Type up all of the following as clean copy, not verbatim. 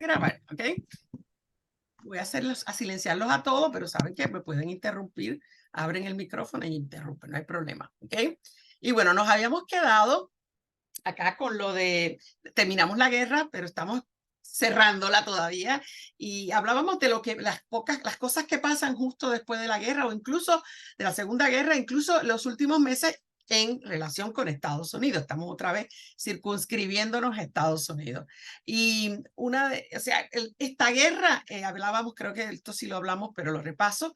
grabar, ¿ok? Voy a hacerlos, a silenciarlos a todos, pero saben que me pueden interrumpir. Abren el micrófono y interrumpen, no hay problema, ¿ok? Y bueno, nos habíamos quedado acá con lo de, terminamos la guerra, pero estamos cerrándola todavía, y hablábamos de lo que las cosas que pasan justo después de la guerra o incluso de la Segunda Guerra, incluso los últimos meses en relación con Estados Unidos. Estamos otra vez circunscribiéndonos a Estados Unidos. Y esta guerra, hablábamos, creo que esto sí lo hablamos, pero lo repaso,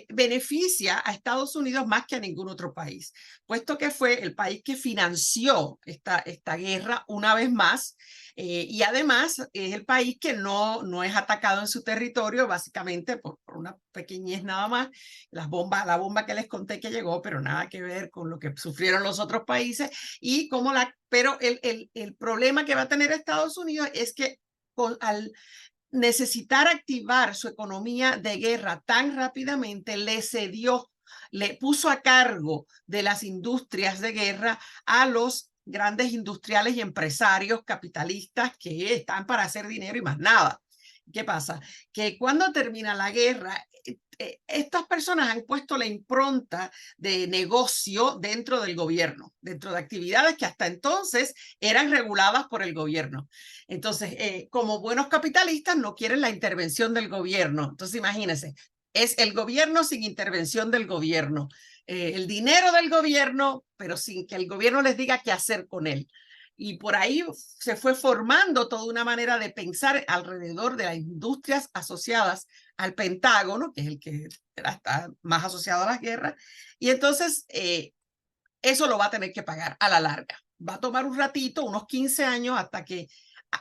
beneficia a Estados Unidos más que a ningún otro país, puesto que fue el país que financió esta guerra una vez más, y además es el país que no es atacado en su territorio, básicamente por una pequeñez nada más, la bomba que les conté que llegó, pero nada que ver con lo que sufrieron los otros países. Y como pero el problema que va a tener Estados Unidos es que al necesitar activar su economía de guerra tan rápidamente, le puso a cargo de las industrias de guerra a los grandes industriales y empresarios capitalistas que están para hacer dinero y más nada. ¿Qué pasa? Que cuando termina la guerra, estas personas han puesto la impronta de negocio dentro del gobierno, dentro de actividades que hasta entonces eran reguladas por el gobierno. Entonces, como buenos capitalistas, no quieren la intervención del gobierno. Entonces, imagínense, es el gobierno sin intervención del gobierno, el dinero del gobierno, pero sin que el gobierno les diga qué hacer con él. Y por ahí se fue formando toda una manera de pensar alrededor de las industrias asociadas al Pentágono, que es el que está más asociado a las guerras. Y entonces eso lo va a tener que pagar a la larga. Va a tomar un ratito, unos 15 años, hasta que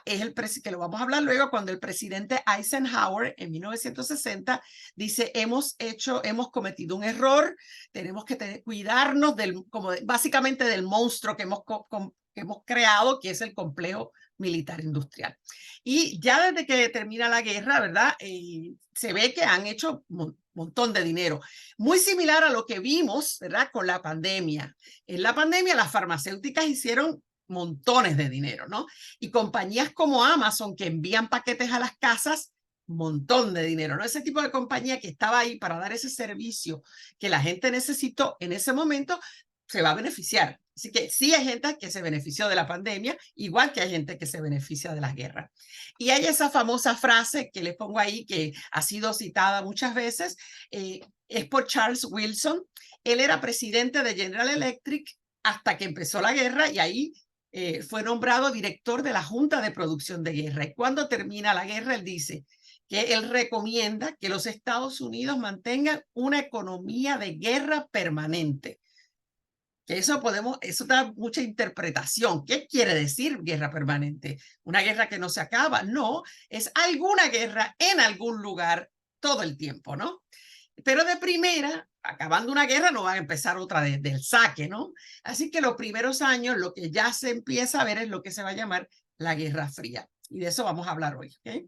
que lo vamos a hablar luego, cuando el presidente Eisenhower en 1960 dice, hemos cometido un error, tenemos que cuidarnos básicamente del monstruo que hemos creado, que es el complejo militar industrial. Y ya desde que termina la guerra, ¿verdad? Se ve que han hecho un montón de dinero, muy similar a lo que vimos, ¿verdad? Con la pandemia. En la pandemia las farmacéuticas hicieron montones de dinero, ¿no? Y compañías como Amazon, que envían paquetes a las casas, montón de dinero, ¿no? Ese tipo de compañía que estaba ahí para dar ese servicio que la gente necesitó en ese momento, se va a beneficiar. Así que sí hay gente que se benefició de la pandemia, igual que hay gente que se beneficia de las guerras. Y hay esa famosa frase que les pongo ahí, que ha sido citada muchas veces, es por Charles Wilson. Él era presidente de General Electric hasta que empezó la guerra, y ahí fue nombrado director de la Junta de Producción de Guerra. Y cuando termina la guerra, él dice que él recomienda que los Estados Unidos mantengan una economía de guerra permanente. Que eso da mucha interpretación. ¿Qué quiere decir guerra permanente? ¿Una guerra que no se acaba? No, es alguna guerra en algún lugar todo el tiempo, ¿no? Pero de primera, acabando una guerra, no va a empezar otra del saque, ¿no? Así que los primeros años, lo que ya se empieza a ver es lo que se va a llamar la Guerra Fría. Y de eso vamos a hablar hoy, ¿ok?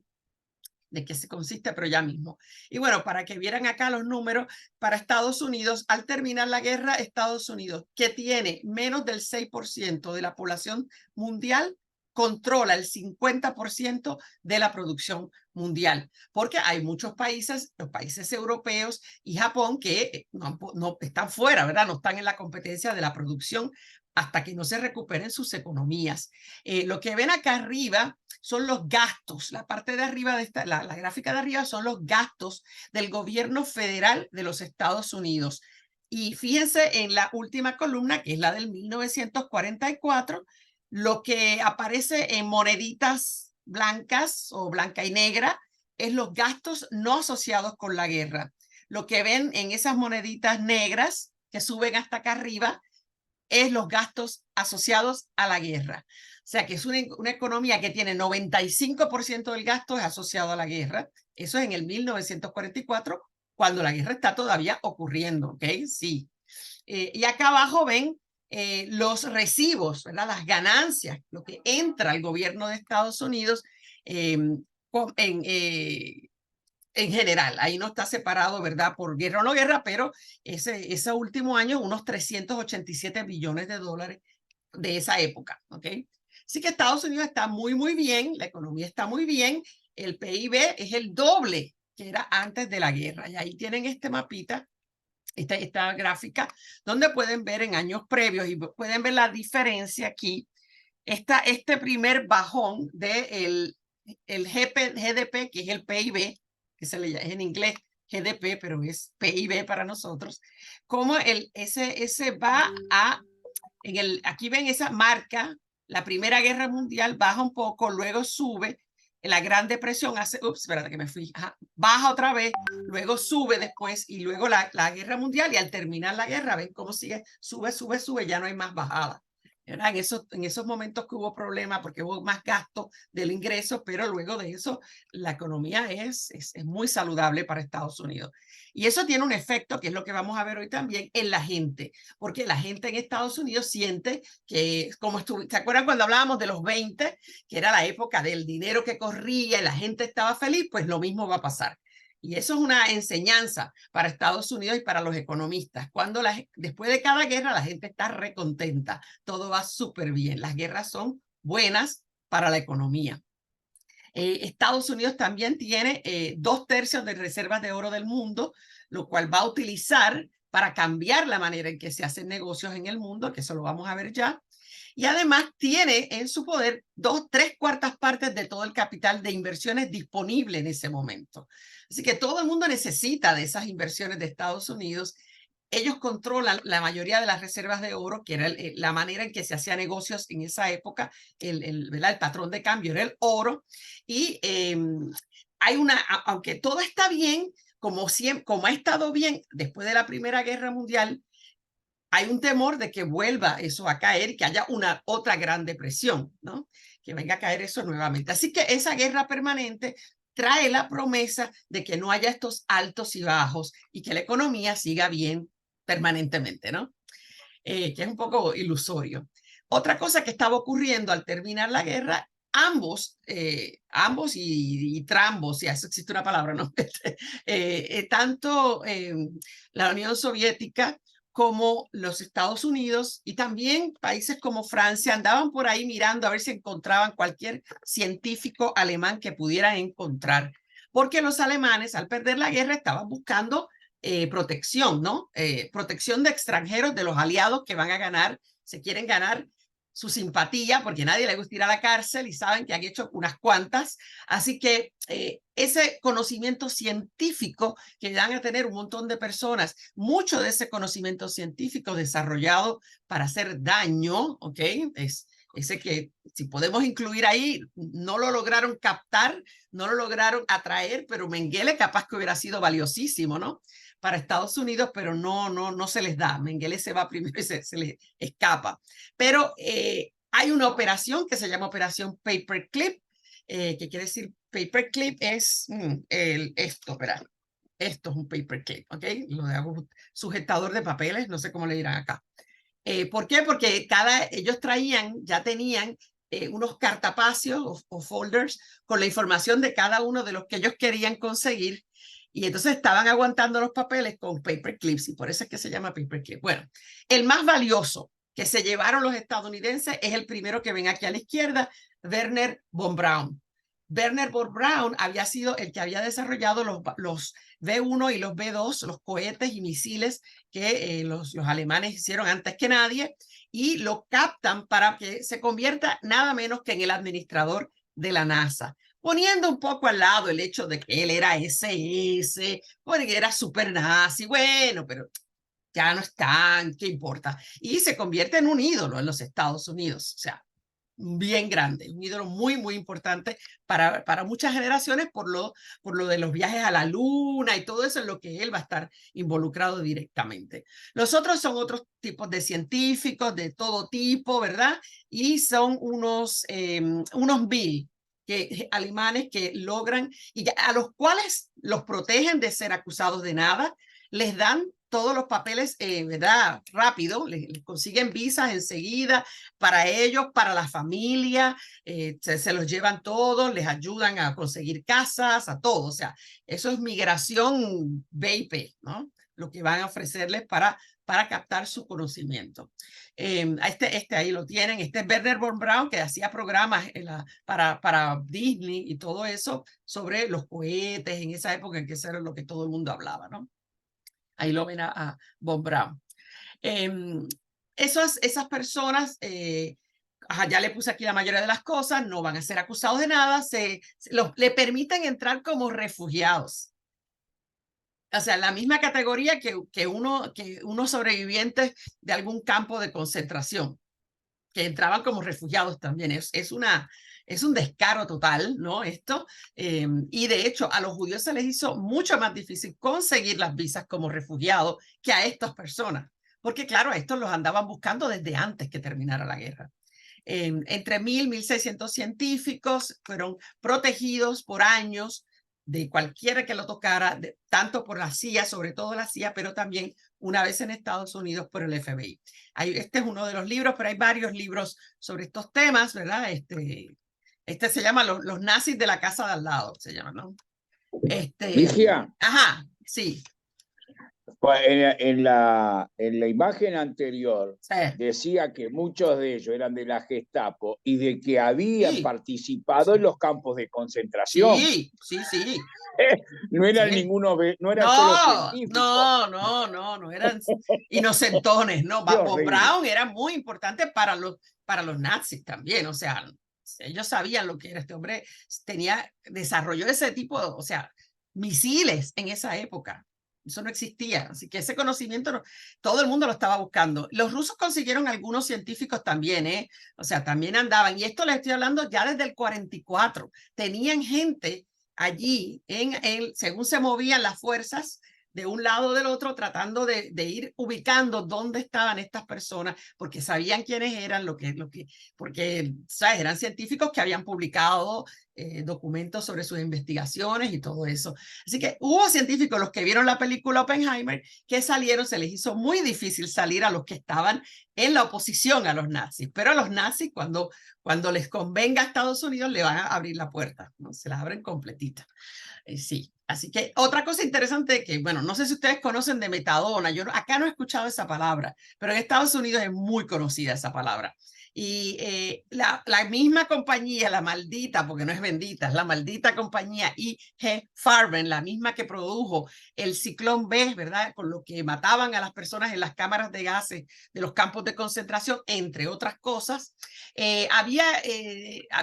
De qué se consiste, pero ya mismo. Y bueno, para que vieran acá los números, para Estados Unidos, al terminar la guerra, Estados Unidos, que tiene menos del 6% de la población mundial, controla el 50% de la producción mundial, porque hay muchos países, los países europeos y Japón, que no están fuera, ¿verdad? No están en la competencia de la producción hasta que no se recuperen sus economías. Lo que ven acá arriba son los gastos. La parte de arriba de la gráfica de arriba son los gastos del gobierno federal de los Estados Unidos. Y fíjense en la última columna, que es la del 1944, lo que aparece en moneditas blancas o blanca y negra es los gastos no asociados con la guerra. Lo que ven en esas moneditas negras que suben hasta acá arriba es los gastos asociados a la guerra. O sea que es una economía que tiene 95% del gasto es asociado a la guerra. Eso es en el 1944, cuando la guerra está todavía ocurriendo, ¿ok? Sí. Y acá abajo ven los recibos, ¿verdad? Las ganancias, lo que entra al gobierno de Estados Unidos en general. Ahí no está separado, ¿verdad? Por guerra o no guerra, pero ese último año, unos 387 billones de dólares de esa época, ¿ok? Así que Estados Unidos está muy, muy bien, la economía está muy bien, el PIB es el doble que era antes de la guerra. Y ahí tienen este mapita, esta gráfica, donde pueden ver en años previos y pueden ver la diferencia aquí. Este primer bajón del GDP, que es el PIB, que se le llama en inglés GDP, pero es PIB para nosotros, como ese va a, aquí ven esa marca, la Primera Guerra Mundial baja un poco, luego sube, la Gran Depresión hace, espérate que me fui, baja otra vez, luego sube después y luego la Guerra Mundial y al terminar la guerra, ven cómo sigue, sube, sube, sube, ya no hay más bajada. En esos momentos que hubo problemas porque hubo más gasto del ingreso, pero luego de eso la economía es muy saludable para Estados Unidos. Y eso tiene un efecto, que es lo que vamos a ver hoy también, en la gente, porque la gente en Estados Unidos siente que, como ¿se acuerdan cuando hablábamos de los 20, que era la época del dinero que corría y la gente estaba feliz? Pues lo mismo va a pasar. Y eso es una enseñanza para Estados Unidos y para los economistas. Después de cada guerra la gente está recontenta, todo va súper bien. Las guerras son buenas para la economía. Estados Unidos también tiene 2/3 de reservas de oro del mundo, lo cual va a utilizar para cambiar la manera en que se hacen negocios en el mundo, que eso lo vamos a ver ya. Y además tiene en su poder 3/4 partes de todo el capital de inversiones disponible en ese momento. Así que todo el mundo necesita de esas inversiones de Estados Unidos. Ellos controlan la mayoría de las reservas de oro, que era la manera en que se hacía negocios en esa época, el patrón de cambio era el oro. Y aunque todo está bien, como ha estado bien después de la Primera Guerra Mundial, hay un temor de que vuelva eso a caer y que haya otra gran depresión, ¿no? Que venga a caer eso nuevamente. Así que esa guerra permanente trae la promesa de que no haya estos altos y bajos y que la economía siga bien permanentemente, ¿no? Que es un poco ilusorio. Otra cosa que estaba ocurriendo al terminar la guerra, ambos y trambos, si eso existe una palabra, ¿no? Tanto la Unión Soviética como los Estados Unidos y también países como Francia andaban por ahí mirando a ver si encontraban cualquier científico alemán que pudieran encontrar, porque los alemanes al perder la guerra estaban buscando protección, ¿no? Protección de extranjeros, de los aliados que van a ganar, se quieren ganar su simpatía, porque nadie le gusta ir a la cárcel y saben que han hecho unas cuantas. Así que ese conocimiento científico que van a tener un montón de personas, mucho de ese conocimiento científico desarrollado para hacer daño, ¿ok? Ese que si podemos incluir ahí, no lo lograron captar, no lo lograron atraer, pero Mengele capaz que hubiera sido valiosísimo, ¿no? Para Estados Unidos, pero no se les da. Mengele se va primero y se les escapa. Pero hay una operación que se llama Operación Paperclip, que quiere decir Paperclip es esto, ¿verdad? Esto es un paperclip, ¿ok? Lo de sujetador de papeles, no sé cómo le dirán acá. ¿Por qué? Porque ellos ya tenían unos cartapacios o folders con la información de cada uno de los que ellos querían conseguir y entonces estaban aguantando los papeles con paperclips y por eso es que se llama paperclip. Bueno, el más valioso que se llevaron los estadounidenses es el primero que ven aquí a la izquierda, Wernher von Braun. Wernher von Braun había sido el que había desarrollado los B-1 y los B-2, los cohetes y misiles que los alemanes hicieron antes que nadie y lo captan para que se convierta nada menos que en el administrador de la NASA, poniendo un poco al lado el hecho de que él era SS, porque era super nazi, bueno, pero ya no están, ¿qué importa? Y se convierte en un ídolo en los Estados Unidos, o sea, bien grande, un ídolo muy, muy importante para muchas generaciones por lo de los viajes a la luna y todo eso en lo que él va a estar involucrado directamente. Los otros son otros tipos de científicos de todo tipo, ¿verdad? Y son unos Bill alemanes que logran y a los cuales los protegen de ser acusados de nada, les dan todos los papeles, ¿verdad? Rápido, les consiguen visas enseguida para ellos, para la familia, se los llevan todos, les ayudan a conseguir casas, a todo. O sea, eso es migración VIP, ¿no? Lo que van a ofrecerles para para captar su conocimiento. Este ahí lo tienen, este es Wernher von Braun, que hacía programas para Disney y todo eso sobre los cohetes en esa época, en que eso era lo que todo el mundo hablaba, ¿no? Ahí lo ven a von Braun. Esas personas, ya le puse aquí la mayoría de las cosas, no van a ser acusados de nada, le permiten entrar como refugiados. O sea, la misma categoría que unos sobrevivientes de algún campo de concentración, que entraban como refugiados también. Es un descaro total, ¿no? Esto. Y de hecho, a los judíos se les hizo mucho más difícil conseguir las visas como refugiados que a estas personas. Porque claro, a estos los andaban buscando desde antes que terminara la guerra. Entre 1.600 científicos fueron protegidos por años de cualquiera que lo tocara, tanto por la CIA, sobre todo la CIA, pero también una vez en Estados Unidos por el FBI. Este es uno de los libros, pero hay varios libros sobre estos temas, ¿verdad? Este se llama los nazis de la casa de al lado, se llama, ¿no? Ligia, Ajá, sí. En la imagen anterior Sí. decía que muchos de ellos eran de la Gestapo y de que habían Sí. participado en los campos de concentración. Sí, sí, sí. No eran sí. ninguno, no eran solo científicos. No eran inocentones, no. Von Braun era muy importante para los nazis también, o sea, ellos sabían lo que era este hombre, desarrolló ese tipo, o sea, misiles en esa época. Eso no existía, así que ese conocimiento todo el mundo lo estaba buscando. Los rusos consiguieron algunos científicos también, o sea, también andaban, y esto les estoy hablando ya desde el 44, tenían gente allí, según se movían las fuerzas de un lado o del otro, tratando de ir ubicando dónde estaban estas personas, porque sabían quiénes eran, porque ¿sabes? Eran científicos que habían publicado documentos sobre sus investigaciones y todo eso. Así que hubo científicos, los que vieron la película Oppenheimer, que salieron, se les hizo muy difícil salir a los que estaban en la oposición a los nazis, pero a los nazis cuando les convenga a Estados Unidos le van a abrir la puerta, ¿no? Se la abren completita. Sí, así que otra cosa interesante que, bueno, no sé si ustedes conocen de metadona, yo acá no he escuchado esa palabra, pero en Estados Unidos es muy conocida esa palabra. Y la misma compañía, la maldita, porque no es bendita, es la maldita compañía IG Farben, la misma que produjo el ciclón B, ¿verdad? Con lo que mataban a las personas en las cámaras de gases de los campos de concentración, entre otras cosas. Había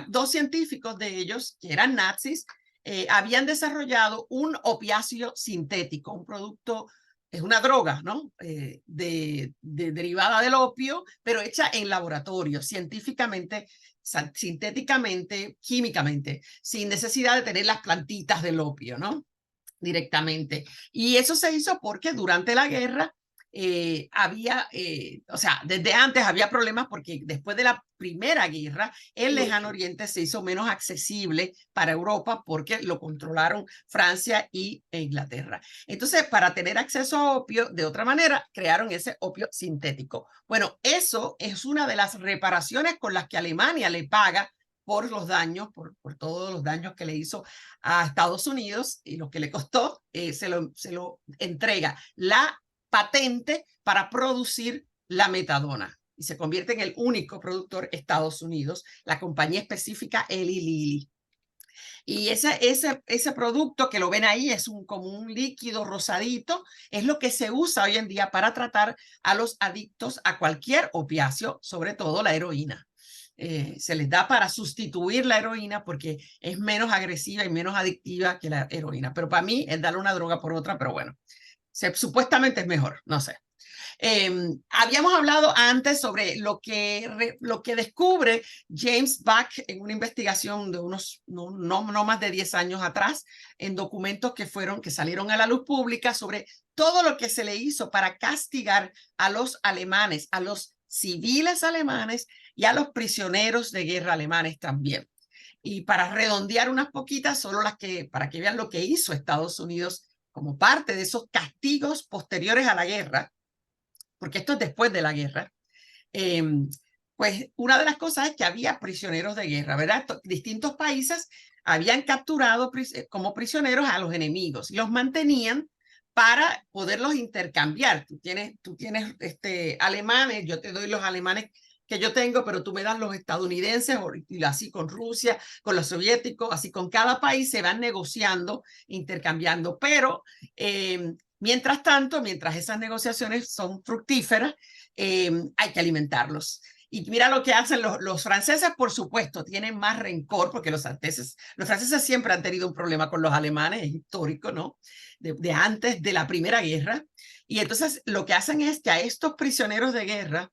dos científicos de ellos que eran nazis, habían desarrollado un opiáceo sintético, un producto, es una droga, ¿no? Derivada del opio, pero hecha en laboratorio, científicamente, sintéticamente, químicamente, sin necesidad de tener las plantitas del opio, ¿no? Directamente. Y eso se hizo porque durante la guerra o sea, desde antes había problemas porque después de la Primera Guerra, el Lejano Oriente se hizo menos accesible para Europa porque lo controlaron Francia e Inglaterra. Entonces, para tener acceso a opio, de otra manera, crearon ese opio sintético. Bueno, eso es una de las reparaciones con las que Alemania le paga por los daños, por todos los daños que le hizo a Estados Unidos y lo que le costó, se lo entrega la patente para producir la metadona y se convierte en el único productor Estados Unidos, la compañía específica Eli Lilly. Y ese producto que lo ven ahí es como un líquido rosadito, es lo que se usa hoy en día para tratar a los adictos a cualquier opiáceo, sobre todo la heroína. Se les da para sustituir la heroína porque es menos agresiva y menos adictiva que la heroína. Pero para mí es darle una droga por otra, pero bueno, supuestamente es mejor, no sé. Habíamos hablado antes sobre lo que descubre James Buck en una investigación de unos no más de 10 años atrás, en documentos que salieron a la luz pública sobre todo lo que se le hizo para castigar a los alemanes, a los civiles alemanes y a los prisioneros de guerra alemanes también. Y para redondear unas poquitas, solo para que vean lo que hizo Estados Unidos como parte de esos castigos posteriores a la guerra, porque esto es después de la guerra, pues una de las cosas es que había prisioneros de guerra, ¿verdad? Distintos países habían capturado como prisioneros a los enemigos y los mantenían para poderlos intercambiar. Tú tienes alemanes, yo te doy los alemanes que yo tengo, pero tú me das los estadounidenses, y así con Rusia, con los soviéticos, así con cada país se van negociando, intercambiando, pero mientras tanto, mientras esas negociaciones son fructíferas, hay que alimentarlos. Y mira lo que hacen los franceses, por supuesto, tienen más rencor, porque los franceses siempre han tenido un problema con los alemanes, es histórico, ¿no? De antes de la Primera Guerra. Y entonces lo que hacen es que a estos prisioneros de guerra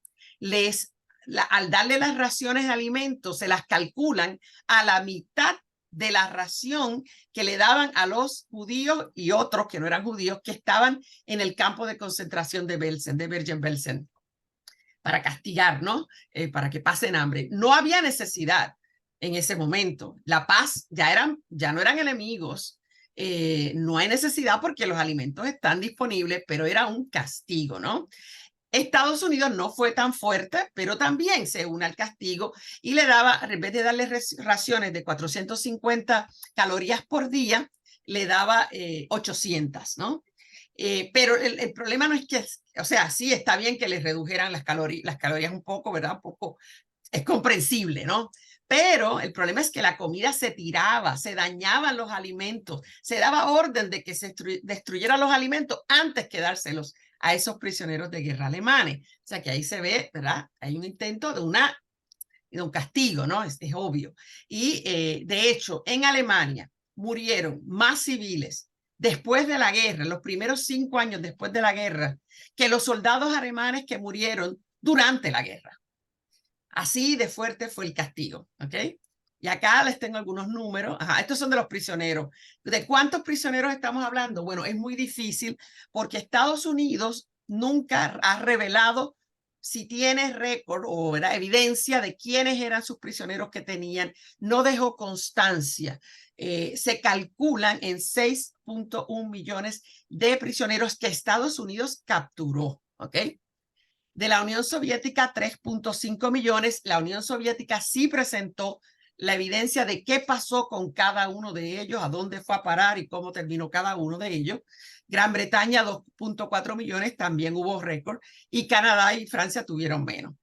al darle las raciones de alimentos, se las calculan a la mitad de la ración que le daban a los judíos y otros que no eran judíos que estaban en el campo de concentración de Bergen-Belsen, para castigar, ¿no? Para que pasen hambre. No había necesidad en ese momento. La paz ya no eran enemigos. No hay necesidad porque los alimentos están disponibles, pero era un castigo, ¿no? Estados Unidos no fue tan fuerte, pero también se une al castigo y le daba, en vez de darle raciones de 450 calorías por día, le daba 800, ¿no? Pero el problema no es que, o sea, sí está bien que les redujeran las calorías un poco, ¿verdad? Un poco, es comprensible, ¿no? Pero el problema es que la comida se tiraba, se dañaban los alimentos, se daba orden de que se destruyeran los alimentos antes que dárselos a esos prisioneros de guerra alemanes. O sea que ahí se ve, ¿verdad? Hay un intento de un castigo, ¿no? Es obvio. Y de hecho, en Alemania murieron más civiles después de la guerra, los primeros 5 años después de la guerra, que los soldados alemanes que murieron durante la guerra. Así de fuerte fue el castigo, ¿ok? Y acá les tengo algunos números. Ajá, estos son de los prisioneros. ¿De cuántos prisioneros estamos hablando? Bueno, es muy difícil porque Estados Unidos nunca ha revelado si tiene récord o evidencia de quiénes eran sus prisioneros que tenían. No dejó constancia. Se calculan en 6.1 millones de prisioneros que Estados Unidos capturó, ¿ok? De la Unión Soviética, 3.5 millones. La Unión Soviética sí presentó la evidencia de qué pasó con cada uno de ellos, a dónde fue a parar y cómo terminó cada uno de ellos. Gran Bretaña, 2.4 millones, también hubo récord, y Canadá y Francia tuvieron menos.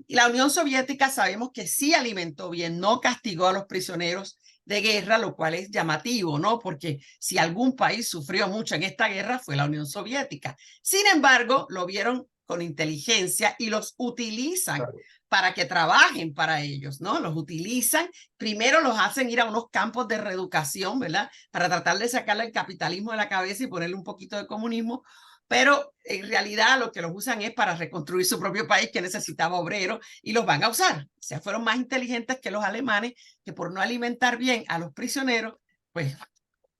La Unión Soviética sabemos que sí alimentó bien, no castigó a los prisioneros de guerra, lo cual es llamativo, ¿no? Porque si algún país sufrió mucho en esta guerra fue la Unión Soviética. Sin embargo, lo vieron con inteligencia y los utilizan para que trabajen para ellos, ¿no? Los utilizan, primero los hacen ir a unos campos de reeducación, ¿verdad? Para tratar de sacarle el capitalismo de la cabeza y ponerle un poquito de comunismo, pero en realidad lo que los usan es para reconstruir su propio país que necesitaba obreros y los van a usar. O sea, fueron más inteligentes que los alemanes que por no alimentar bien a los prisioneros, pues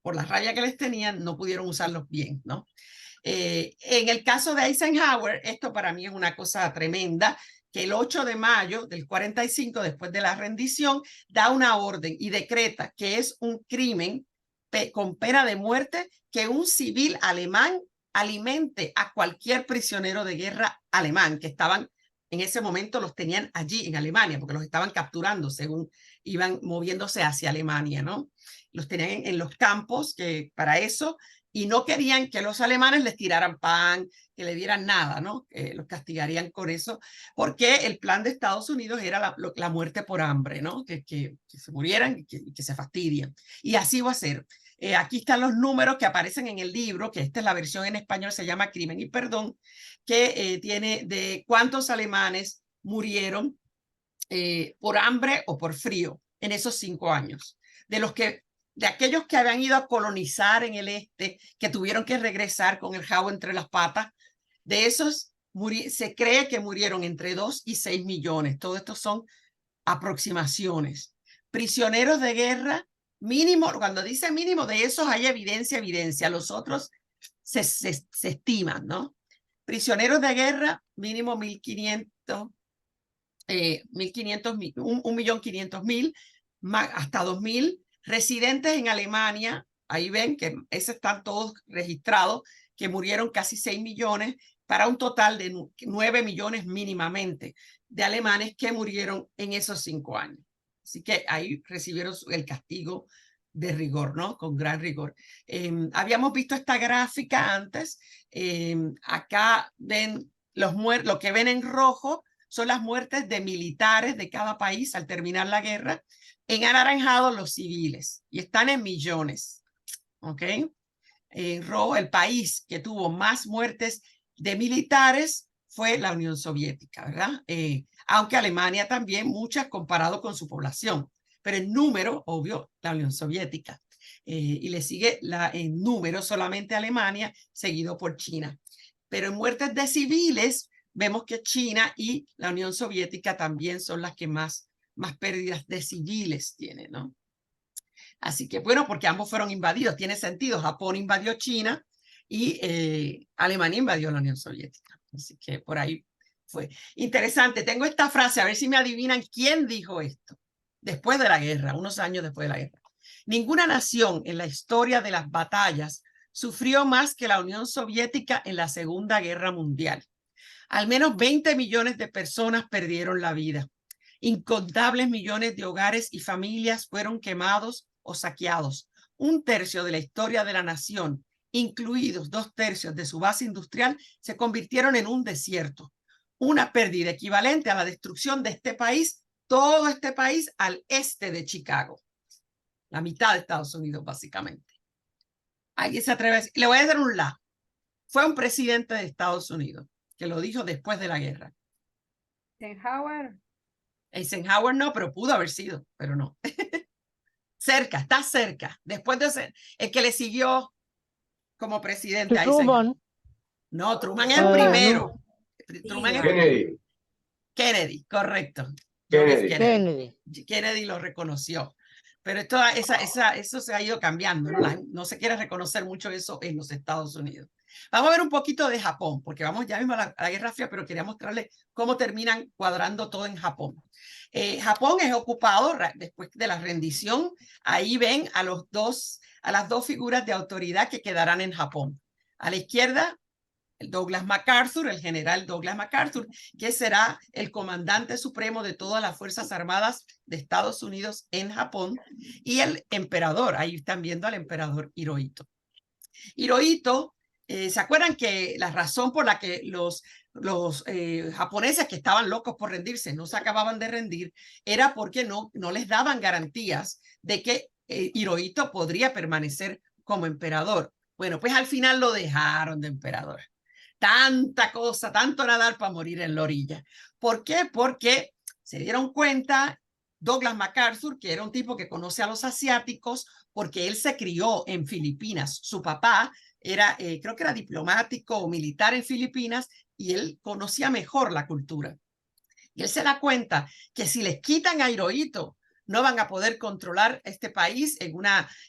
por la rabia que les tenían, no pudieron usarlos bien, ¿no? En el caso de Eisenhower, esto para mí es una cosa tremenda, que el 8 de mayo del 45, después de la rendición, da una orden y decreta que es un crimen con pena de muerte que un civil alemán alimente a cualquier prisionero de guerra alemán que estaban en ese momento, los tenían allí en Alemania, porque los estaban capturando según iban moviéndose hacia Alemania, ¿no? Los tenían en los campos que para eso, y no querían que los alemanes les tiraran pan, que le dieran nada, ¿no? Los castigarían con eso, porque el plan de Estados Unidos era la muerte por hambre, ¿no? Que se murieran y que se fastidien. Y así va a ser. Aquí están los números que aparecen en el libro, que esta es la versión en español, se llama Crimen y Perdón, que tiene de cuántos alemanes murieron por hambre o por frío en esos 5 años. De aquellos que habían ido a colonizar en el este, que tuvieron que regresar con el jabo entre las patas, de esos se cree que murieron entre 2 y 6 millones. Todo esto son aproximaciones. Prisioneros de guerra, mínimo, cuando dice mínimo, de esos hay evidencia. Los otros se estiman, ¿no? Prisioneros de guerra, mínimo 1.500, 1.500.000, hasta 2.000. Residentes en Alemania, ahí ven que esos están todos registrados, que murieron casi 6 millones, para un total de 9 millones mínimamente de alemanes que murieron en esos 5 años. Así que ahí recibieron el castigo de rigor, ¿no? Con gran rigor. Habíamos visto esta gráfica antes. Acá ven lo que ven en rojo son las muertes de militares de cada país al terminar la guerra. En anaranjado los civiles y están en millones, ¿ok? En rojo el país que tuvo más muertes de militares fue la Unión Soviética, ¿verdad? Aunque Alemania también muchas comparado con su población, pero en número, obvio, la Unión Soviética. Y le sigue en número solamente Alemania, seguido por China. Pero en muertes de civiles, vemos que China y la Unión Soviética también son las que más pérdidas de civiles tienen, ¿no? Así que bueno, porque ambos fueron invadidos, tiene sentido. Japón invadió China y Alemania invadió la Unión Soviética. Así que por ahí fue. Interesante, tengo esta frase, a ver si me adivinan quién dijo esto. Después de la guerra, unos años después de la guerra. Ninguna nación en la historia de las batallas sufrió más que la Unión Soviética en la Segunda Guerra Mundial. Al menos 20 millones de personas perdieron la vida. Incontables millones de hogares y familias fueron quemados o saqueados. Un tercio de la historia de la nación, incluidos 2/3 de su base industrial, se convirtieron en un desierto. Una pérdida equivalente a la destrucción de este país, todo este país al este de Chicago. La mitad de Estados Unidos, básicamente. Alguien se atreve a decir, le voy a dar un la. Fue un presidente de Estados Unidos que lo dijo después de la guerra. Eisenhower. Eisenhower no, pero pudo haber sido, pero no. Cerca, está cerca. Después de ser el que le siguió como presidente a Eisenhower. Truman. No, Truman es el primero. No. Truman es Kennedy. Kennedy, correcto. Kennedy. Kennedy lo reconoció. Pero eso se ha ido cambiando, ¿no? No se quiere reconocer mucho eso en los Estados Unidos. Vamos a ver un poquito de Japón, porque vamos ya mismo a la Guerra Fría, pero quería mostrarles cómo terminan cuadrando todo en Japón. Japón es ocupado después de la rendición. Ahí ven a las dos figuras de autoridad que quedarán en Japón. A la izquierda, Douglas MacArthur, el general Douglas MacArthur, que será el comandante supremo de todas las Fuerzas Armadas de Estados Unidos en Japón, y el emperador, ahí están viendo al emperador Hirohito. Hirohito, ¿se acuerdan que la razón por la que los japoneses que estaban locos por rendirse no se acababan de rendir era porque no les daban garantías de que Hirohito podría permanecer como emperador? Bueno, pues al final lo dejaron de emperador. Tanta cosa, tanto nadar para morir en la orilla. ¿Por qué? Porque se dieron cuenta Douglas MacArthur, que era un tipo que conoce a los asiáticos, porque él se crió en Filipinas. Su papá era, creo que era diplomático o militar en Filipinas, y él conocía mejor la cultura. Y él se da cuenta que si les quitan a Hirohito, no van a poder controlar este país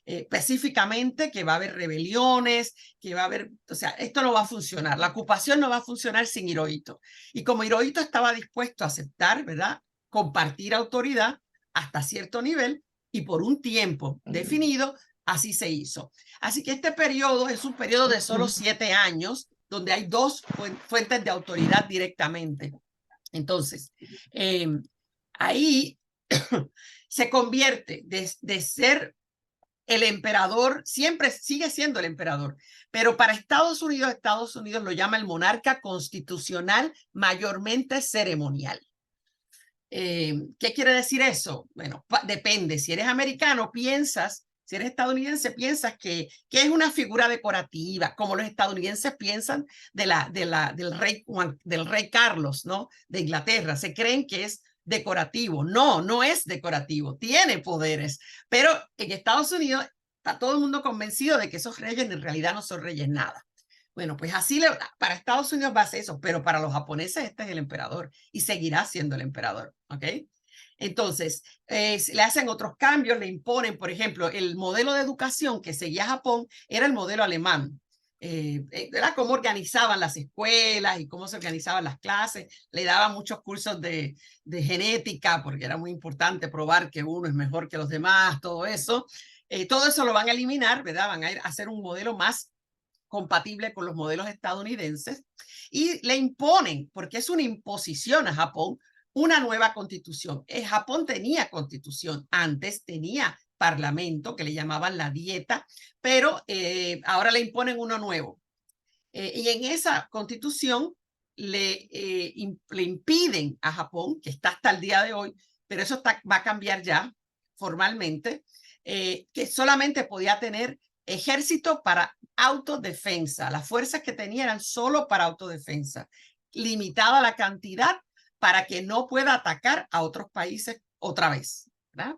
específicamente, que va a haber rebeliones, que va a haber, o sea, esto no va a funcionar, la ocupación no va a funcionar sin Hirohito. Y como Hirohito estaba dispuesto a aceptar, ¿verdad?, compartir autoridad hasta cierto nivel y por un tiempo definido, así se hizo. Así que este periodo es un periodo de solo 7 años, donde hay 2 fuentes de autoridad directamente. Entonces, ahí se convierte de ser el emperador, siempre sigue siendo el emperador, pero para Estados Unidos lo llama el monarca constitucional mayormente ceremonial. ¿Qué quiere decir eso? Bueno, depende. Si eres americano, si eres estadounidense, piensas que es una figura decorativa, como los estadounidenses piensan del rey Carlos, ¿no?, de Inglaterra. Se creen que es decorativo. No, no es decorativo, tiene poderes. Pero en Estados Unidos está todo el mundo convencido de que esos reyes en realidad no son reyes nada. Bueno, pues así para Estados Unidos va a ser eso, pero para los japoneses este es el emperador y seguirá siendo el emperador, ¿ok? Entonces, le hacen otros cambios, le imponen, por ejemplo, el modelo de educación que seguía Japón era el modelo alemán. Era cómo organizaban las escuelas y cómo se organizaban las clases. Le daban muchos cursos de genética, porque era muy importante probar que uno es mejor que los demás, todo eso. Todo eso lo van a eliminar, ¿verdad? Van a hacer un modelo más compatible con los modelos estadounidenses, y le imponen, porque es una imposición a Japón, una nueva constitución. Japón tenía constitución, antes tenía parlamento que le llamaban la dieta, pero ahora le imponen uno nuevo. Y en esa constitución le impiden a Japón, que está hasta el día de hoy, pero eso va a cambiar ya formalmente, que solamente podía tener ejército para autodefensa. Las fuerzas que tenía eran solo para autodefensa, limitada la cantidad para que no pueda atacar a otros países otra vez, ¿verdad?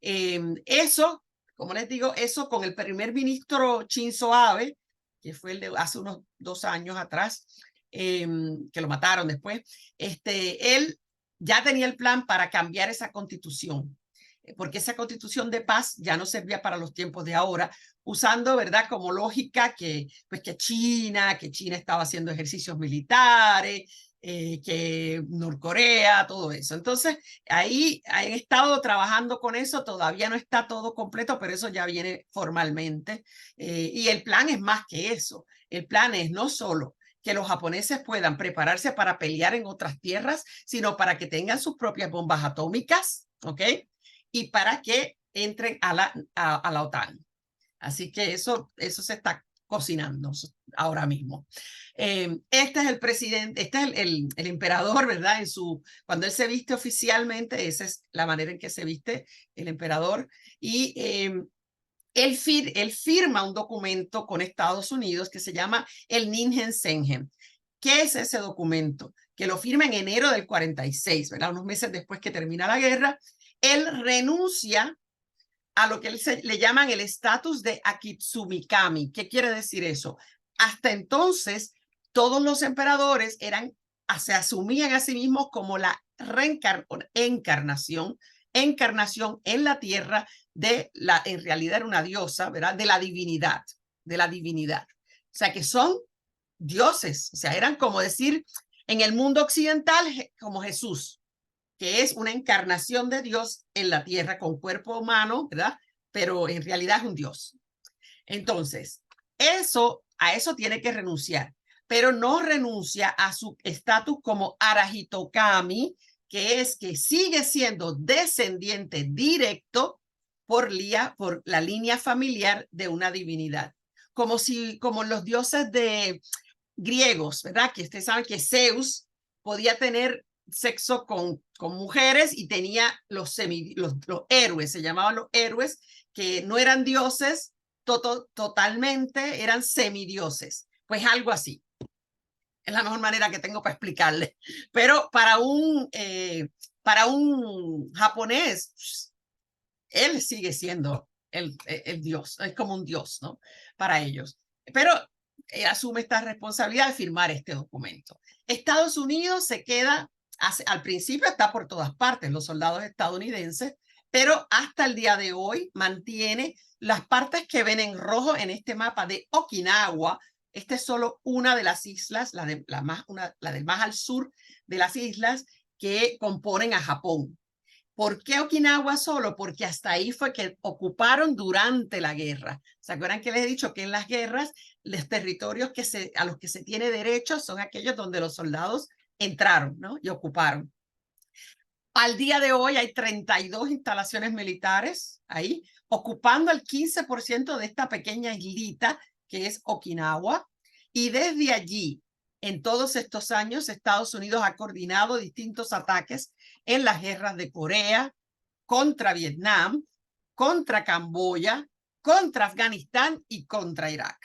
Eso, como les digo, eso con el primer ministro Shinzo Abe, que fue el de hace unos 2 años atrás, que lo mataron después, él ya tenía el plan para cambiar esa constitución, porque esa constitución de paz ya no servía para los tiempos de ahora, usando, ¿verdad?, como lógica que China estaba haciendo ejercicios militares, que Norcorea, todo eso. Entonces, ahí han estado trabajando con eso, todavía no está todo completo, pero eso ya viene formalmente. Y el plan es más que eso. El plan es no solo que los japoneses puedan prepararse para pelear en otras tierras, sino para que tengan sus propias bombas atómicas, ¿ok? Y para que entren a la OTAN. Así que eso se está cocinando ahora mismo. Este es el presidente, este es el emperador, ¿verdad? Cuando él se viste oficialmente, esa es la manera en que se viste el emperador. Y él firma un documento con Estados Unidos que se llama el Ningen Sengen. ¿Qué es ese documento? Que lo firma en enero del 46, ¿verdad? Unos meses después que termina la guerra. Él renuncia a lo que le llaman el estatus de Akitsumikami. ¿Qué quiere decir eso? Hasta entonces, todos los emperadores se asumían a sí mismos como la encarnación en la tierra en realidad era una diosa, ¿verdad? De la divinidad. O sea, que son dioses, o sea, eran como decir en el mundo occidental como Jesús, que es una encarnación de Dios en la tierra con cuerpo humano, ¿verdad? Pero en realidad es un Dios. Entonces, a eso tiene que renunciar, pero no renuncia a su estatus como Arahitokami, que es que sigue siendo descendiente directo por la línea familiar de una divinidad. Como los dioses griegos, ¿verdad? Que ustedes saben que Zeus podía tener sexo con mujeres y tenía los héroes, se llamaban los héroes, que no eran dioses totalmente, eran semidioses. Pues algo así. Es la mejor manera que tengo para explicarle. Pero para un japonés, él sigue siendo el dios, es como un dios, ¿no? Para ellos. Pero asume esta responsabilidad de firmar este documento. Estados Unidos se queda, al principio está por todas partes, los soldados estadounidenses, pero hasta el día de hoy mantiene las partes que ven en rojo en este mapa de Okinawa. Esta es solo una de las islas, la del más al sur de las islas que componen a Japón. ¿Por qué Okinawa solo? Porque hasta ahí fue que ocuparon durante la guerra. ¿Se acuerdan que les he dicho que en las guerras los territorios a los que se tiene derecho son aquellos donde los soldados entraron, ¿no? Y ocuparon? Al día de hoy hay 32 instalaciones militares ahí, ocupando el 15% de esta pequeña islita que es Okinawa. Y desde allí, en todos estos años, Estados Unidos ha coordinado distintos ataques en las guerras de Corea, contra Vietnam, contra Camboya, contra Afganistán y contra Irak.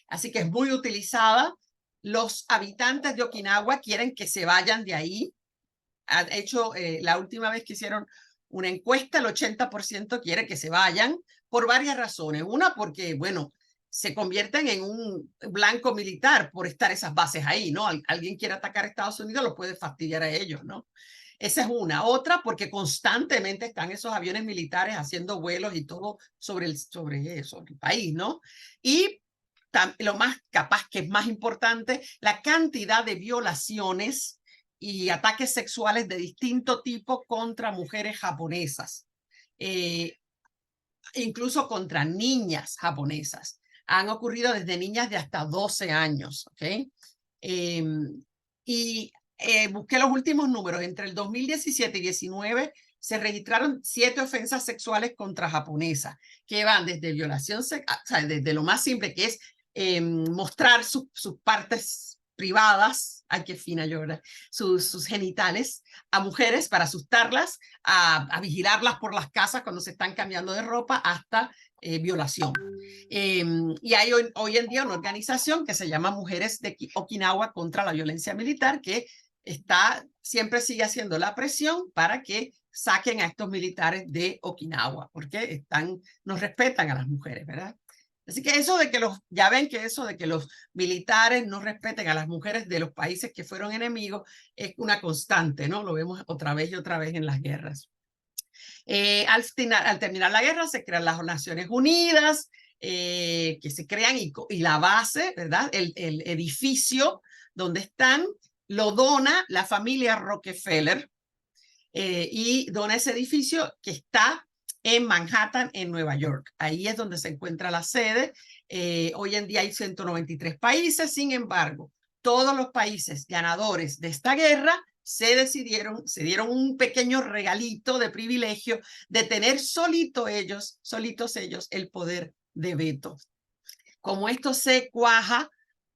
Así que es muy utilizada. Los habitantes de Okinawa quieren que se vayan de ahí. Han hecho, la última vez que hicieron una encuesta, el 80% quiere que se vayan por varias razones. Una, porque, bueno, se convierten en un blanco militar por estar esas bases ahí, ¿no? Alguien quiere atacar a Estados Unidos, lo puede fastidiar a ellos, ¿no? Esa es una. Otra, porque constantemente están esos aviones militares haciendo vuelos y todo sobre el país, ¿no? Y lo más capaz, que es más importante, la cantidad de violaciones y ataques sexuales de distinto tipo contra mujeres japonesas, incluso contra niñas japonesas. Han ocurrido desde niñas de hasta 12 años, ¿ok? Y busqué los últimos números. Entre el 2017 y 19 se registraron 7 ofensas sexuales contra japonesas, que van desde violación, o sea, desde lo más simple, que es mostrar sus partes privadas, ay, qué fina yo, ¿verdad? Sus genitales a mujeres para asustarlas, a vigilarlas por las casas cuando se están cambiando de ropa, hasta violación. Y hay hoy en día una organización que se llama Mujeres de Okinawa contra la Violencia Militar, que siempre sigue haciendo la presión para que saquen a estos militares de Okinawa, porque nos respetan a las mujeres, ¿verdad? Así que eso de que ya ven que eso de que los militares no respeten a las mujeres de los países que fueron enemigos es una constante, ¿no? Lo vemos otra vez y otra vez en las guerras. Al terminar la guerra se crean las Naciones Unidas, que se crean y la base, ¿verdad? El edificio donde están lo dona la familia Rockefeller y dona ese edificio que está en Manhattan, en Nueva York. Ahí es donde se encuentra la sede. Hoy en día hay 193 países, sin embargo, todos los países ganadores de esta guerra se dieron un pequeño regalito de privilegio de tener solitos ellos, el poder de veto. Como esto se cuaja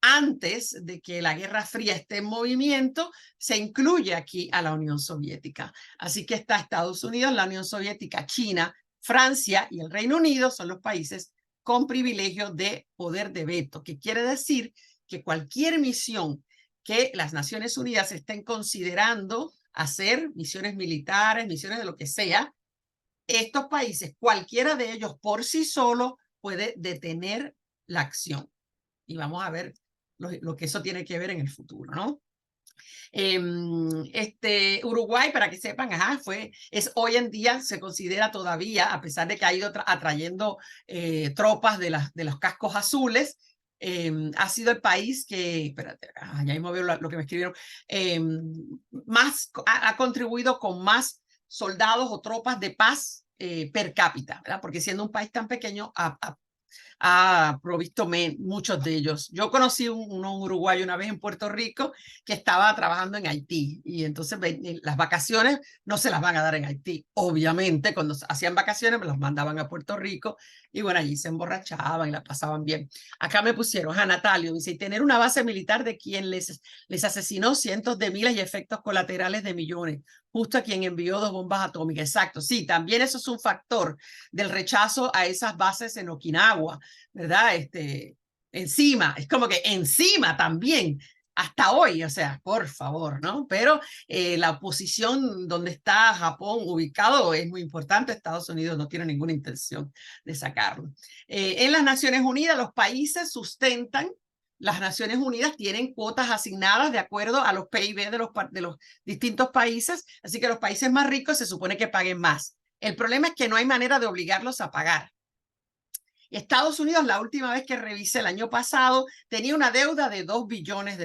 antes de que la Guerra Fría esté en movimiento, se incluye aquí a la Unión Soviética. Así que está Estados Unidos, la Unión Soviética, China, Francia y el Reino Unido son los países con privilegio de poder de veto, que quiere decir que cualquier misión que las Naciones Unidas estén considerando hacer, misiones militares, misiones de lo que sea, estos países, cualquiera de ellos por sí solo puede detener la acción. Y vamos a ver lo que eso tiene que ver en el futuro, ¿no? Uruguay, para que sepan, hoy en día se considera todavía, a pesar de que ha ido atrayendo tropas de los cascos azules, ha sido el país que, espérate, ya me veo lo que me escribieron, ha contribuido con más soldados o tropas de paz per cápita, ¿verdad? Porque siendo un país tan pequeño, ha provisto muchos de ellos. Yo conocí un uruguayo una vez en Puerto Rico que estaba trabajando en Haití y entonces las vacaciones no se las van a dar en Haití. Obviamente, cuando hacían vacaciones me las mandaban a Puerto Rico y bueno, allí se emborrachaban y la pasaban bien. Acá me pusieron a Natalio, dice, y tener una base militar de quien les asesinó cientos de miles y efectos colaterales de millones, justo a quien envió 2 bombas atómicas. Exacto, sí, también eso es un factor del rechazo a esas bases en Okinawa, ¿verdad? Encima, es como que encima también, hasta hoy, o sea, por favor, ¿no? Pero la posición donde está Japón ubicado es muy importante. Estados Unidos no tiene ninguna intención de sacarlo. En las Naciones Unidas, los países sustentan, las Naciones Unidas tienen cuotas asignadas de acuerdo a los PIB de los distintos países, así que los países más ricos se supone que paguen más. El problema es que no hay manera de obligarlos a pagar. Estados Unidos, la última vez que revisé el año pasado, tenía una deuda de $2 billones.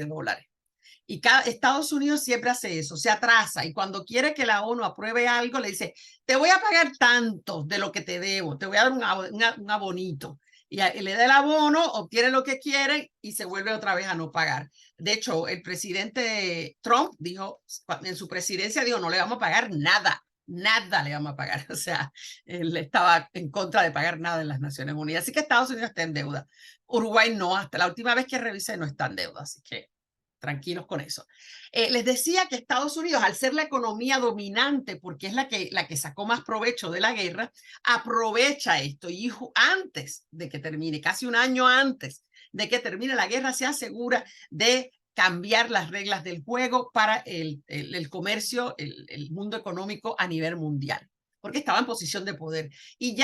Y Estados Unidos siempre hace eso, se atrasa y cuando quiere que la ONU apruebe algo, le dice, te voy a pagar tanto de lo que te debo, te voy a dar un abonito. Y le da el abono, obtiene lo que quiere y se vuelve otra vez a no pagar. De hecho, el presidente Trump dijo, en su presidencia dijo, no le vamos a pagar nada le vamos a pagar. O sea, él estaba en contra de pagar nada en las Naciones Unidas. Así que Estados Unidos está en deuda. Uruguay no, hasta la última vez que revisé no está en deuda. Así que tranquilos con eso. Les decía que Estados Unidos, al ser la economía dominante, porque es la que sacó más provecho de la guerra, aprovecha esto y antes de que termine, casi un año antes de que termine la guerra, se asegura de cambiar las reglas del juego para el comercio, el mundo económico a nivel mundial, porque estaba en posición de poder. Y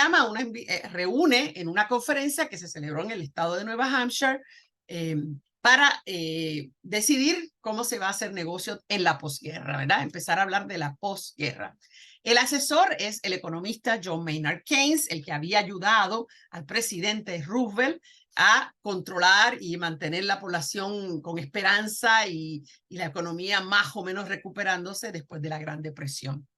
reúne en una conferencia que se celebró en el estado de Nueva Hampshire para decidir cómo se va a hacer negocio en la posguerra, ¿verdad? Empezar a hablar de la posguerra. El asesor es el economista John Maynard Keynes, el que había ayudado al presidente Roosevelt a controlar y mantener la población con esperanza y la economía más o menos recuperándose después de la Gran Depresión.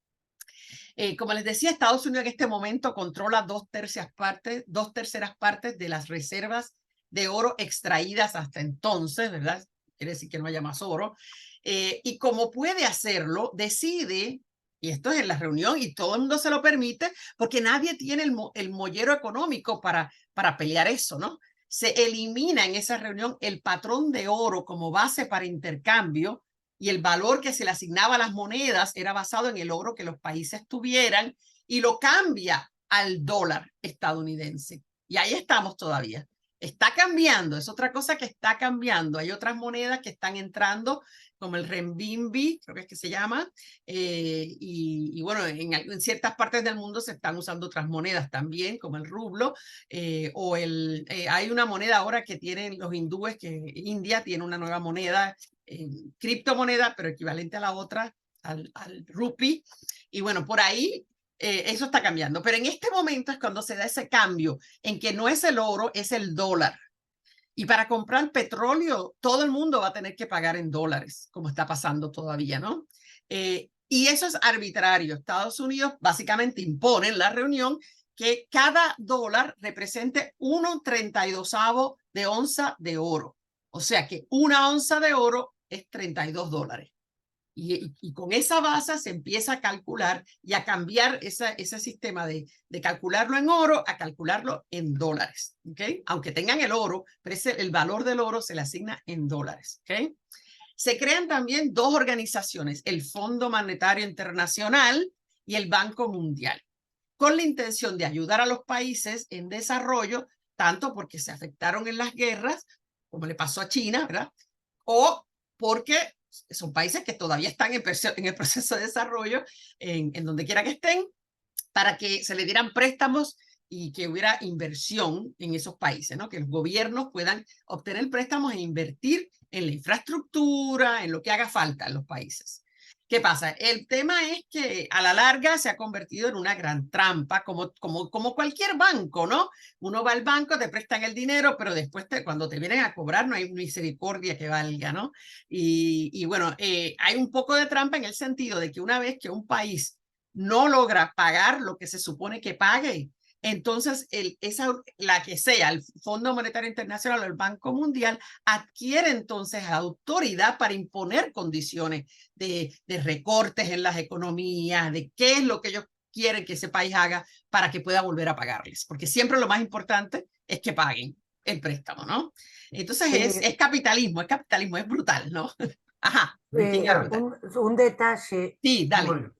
Como les decía, Estados Unidos en este momento controla 2/3 partes de las reservas de oro extraídas hasta entonces, ¿verdad? Quiere decir que no haya más oro. Y como puede hacerlo, decide y esto es en la reunión y todo el mundo se lo permite porque nadie tiene el mollero económico para pelear eso, ¿no? Se elimina en esa reunión el patrón de oro como base para intercambio y el valor que se le asignaba a las monedas era basado en el oro que los países tuvieran y lo cambia al dólar estadounidense. Y ahí estamos todavía. Está cambiando, es otra cosa que está cambiando. Hay otras monedas que están entrando, como el renminbi, creo que es que se llama, y bueno, en ciertas partes del mundo se están usando otras monedas también, como el rublo, hay una moneda ahora que tienen los hindúes, que India tiene una nueva moneda, criptomoneda, pero equivalente a la otra, al rupee, y bueno, por ahí eso está cambiando, pero en este momento es cuando se da ese cambio en que no es el oro, es el dólar. Y para comprar petróleo, todo el mundo va a tener que pagar en dólares, como está pasando todavía, ¿no? Y eso es arbitrario. Estados Unidos básicamente impone en la reunión que cada dólar represente 1/32 de onza de oro. O sea que una onza de oro es $32. Y con esa base se empieza a calcular y a cambiar ese sistema de calcularlo en oro a calcularlo en dólares, ¿okay? Aunque tengan el oro, pero el valor del oro se le asigna en dólares, ¿okay? Se crean también dos organizaciones, el Fondo Monetario Internacional y el Banco Mundial, con la intención de ayudar a los países en desarrollo, tanto porque se afectaron en las guerras, como le pasó a China, ¿verdad? O porque son países que todavía están en el proceso de desarrollo, en donde quiera que estén, para que se le dieran préstamos y que hubiera inversión en esos países, ¿no? Que los gobiernos puedan obtener préstamos e invertir en la infraestructura, en lo que haga falta en los países. ¿Qué pasa? El tema es que a la larga se ha convertido en una gran trampa, como cualquier banco, ¿no? Uno va al banco, te prestan el dinero, pero después cuando te vienen a cobrar no hay misericordia que valga, ¿no? Y bueno, hay un poco de trampa en el sentido de que una vez que un país no logra pagar lo que se supone que pague, entonces la que sea, el Fondo Monetario Internacional o el Banco Mundial, adquiere entonces autoridad para imponer condiciones de recortes en las economías, de qué es lo que ellos quieren que ese país haga para que pueda volver a pagarles, porque siempre lo más importante es que paguen el préstamo, ¿no? Entonces es capitalismo, es brutal, ¿no? Ajá. Un detalle. Sí, dale.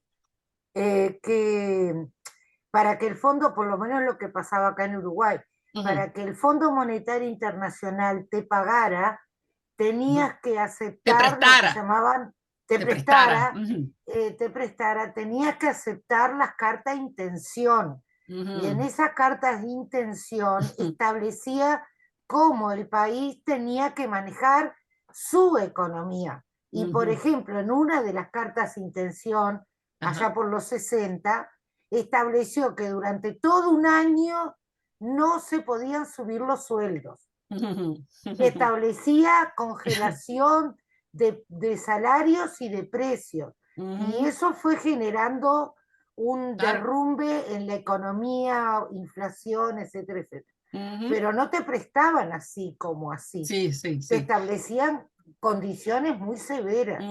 Que para que el fondo, por lo menos lo que pasaba acá en Uruguay, para que el Fondo Monetario Internacional te pagara, tenías que aceptar lo que llamaban, te prestara, tenías que aceptar las cartas de intención. Y en esas cartas de intención establecía cómo el país tenía que manejar su economía. Y por ejemplo, en una de las cartas de intención, allá por los 60, estableció que durante todo un año no se podían subir los sueldos. Establecía congelación de salarios y de precios. Y eso fue generando un derrumbe en la economía, inflación, etcétera, etcétera. Pero no te prestaban así como así. Se establecían condiciones muy severas.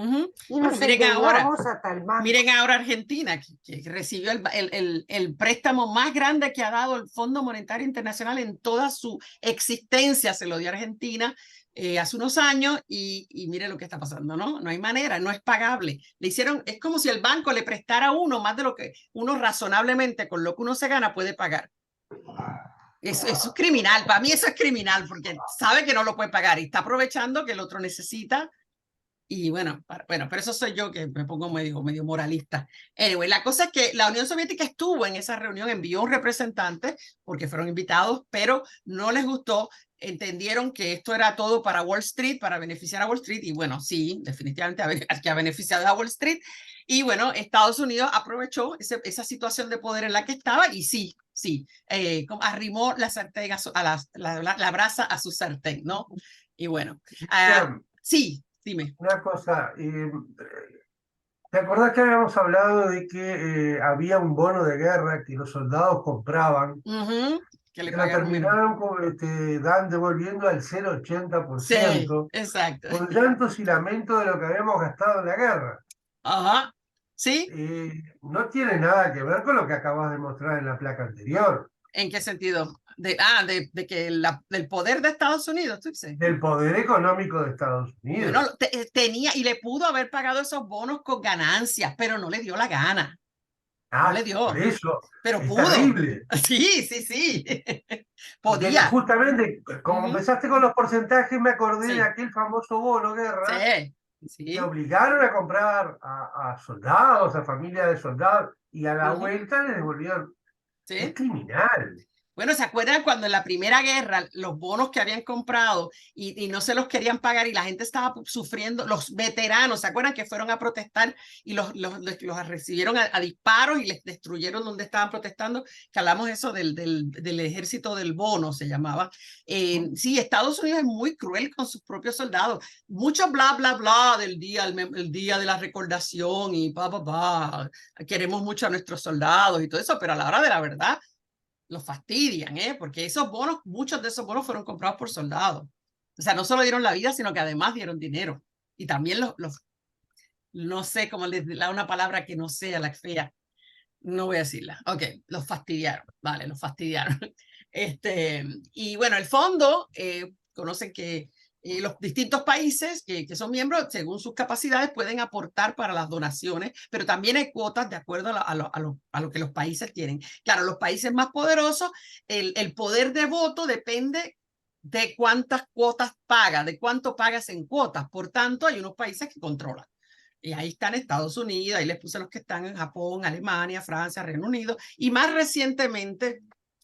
Y nos endeudamos a tal manera. Miren ahora Argentina, que recibió el préstamo más grande que ha dado el Fondo Monetario Internacional en toda su existencia, se lo dio a Argentina hace unos años y mire lo que está pasando, ¿no? No hay manera, no es pagable. Le hicieron, es como si el banco le prestara a uno más de lo que uno razonablemente con lo que uno se gana puede pagar. Eso es criminal, para mí eso es criminal porque sabe que no lo puede pagar y está aprovechando que el otro necesita. Y bueno, pero eso soy yo que me pongo medio moralista. Anyway, la cosa es que la Unión Soviética estuvo en esa reunión, envió un representante porque fueron invitados, pero no les gustó, entendieron que esto era todo para Wall Street, para beneficiar a Wall Street, y bueno, sí, definitivamente que ha beneficiado a Wall Street, y bueno, Estados Unidos aprovechó esa situación de poder en la que estaba, y sí, arrimó la sartén la brasa a su sartén, ¿no? Y bueno, sí. Dime. Una cosa, ¿te acordás que habíamos hablado de que había un bono de guerra que los soldados compraban? Que le terminaron devolviendo al 0,80%. Sí, exacto. Con llantos y lamentos de lo que habíamos gastado en la guerra. ¿Sí? no tiene nada que ver con lo que acabas de mostrar en la placa anterior, ¿En qué sentido? De que del poder de Estados Unidos, tú dices. del poder económico de Estados Unidos. Bueno, tenía y le pudo haber pagado esos bonos con ganancias, pero no le dio la gana. No le dio, Por eso pero es pudo. terrible. Sí, sí, sí. Porque Podía. justamente, como Ujú. empezaste con los porcentajes, me acordé de Sí, aquel famoso bono guerra sí, que sí. obligaron a comprar a soldados, a familias de soldados, y a la Ujú. vuelta les devolvieron. Es Sí. criminal. Bueno, ¿se acuerdan cuando en la Primera Guerra los bonos que habían comprado y no se los querían pagar y la gente estaba sufriendo? Los veteranos, ¿se acuerdan que fueron a protestar y los recibieron a disparos y les destruyeron donde estaban protestando? Que hablamos eso del ejército del bono, se llamaba. Sí, Estados Unidos es muy cruel con sus propios soldados. Mucho bla, bla, bla del día, el día de la recordación y queremos mucho a nuestros soldados y todo eso, pero a la hora de la verdad los fastidian, porque esos bonos, muchos de esos bonos fueron comprados por soldados. O sea, no solo dieron la vida, sino que además dieron dinero. Y también no sé cómo les da una palabra que no sea la fea. No voy a decirla. Ok, los fastidiaron. Vale, los fastidiaron. Y bueno, el fondo, conocen que los distintos países que son miembros, según sus capacidades, pueden aportar para las donaciones, pero también hay cuotas de acuerdo a lo que los países tienen. Claro, los países más poderosos, el poder de voto depende de cuántas cuotas pagas, de cuánto pagas en cuotas. Por tanto, hay unos países que controlan. Y ahí están Estados Unidos, ahí les puse los que están en Japón, Alemania, Francia, Reino Unido, y más recientemente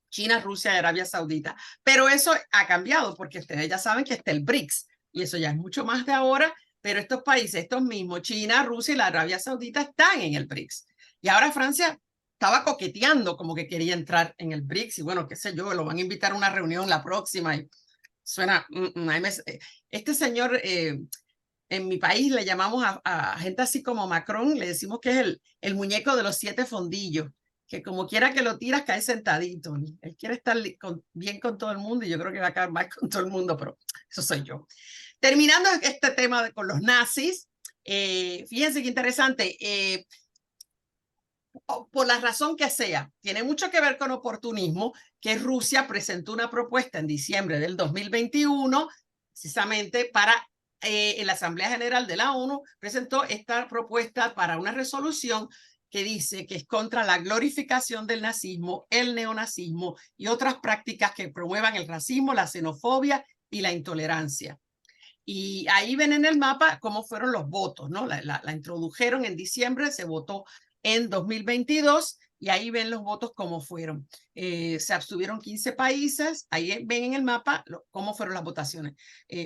China, Rusia y Arabia Saudita. Pero eso ha cambiado porque ustedes ya saben que está el BRICS y eso ya es mucho más de ahora, pero estos países, estos mismos, China, Rusia y la Arabia Saudita están en el BRICS. Y ahora Francia estaba coqueteando como que quería entrar en el BRICS y bueno, qué sé yo, lo van a invitar a una reunión la próxima y suena, este señor, en mi país le llamamos a gente así como Macron, le decimos que es el muñeco de los 7 fondillos, que como quiera que lo tiras, cae sentadito. Él quiere estar bien con todo el mundo y yo creo que va a caer mal con todo el mundo, pero eso soy yo. Terminando este tema con los nazis, fíjense qué interesante. Por la razón que sea, tiene mucho que ver con oportunismo, que Rusia presentó una propuesta en diciembre del 2021, precisamente para en la Asamblea General de la ONU, presentó esta propuesta para una resolución que dice que es contra la glorificación del nazismo, el neonazismo y otras prácticas que promuevan el racismo, la xenofobia y la intolerancia. Y ahí ven en el mapa cómo fueron los votos, ¿no? La introdujeron en diciembre, se votó en 2022 y ahí ven los votos cómo fueron. Se abstuvieron 15 países, ahí ven en el mapa cómo fueron las votaciones.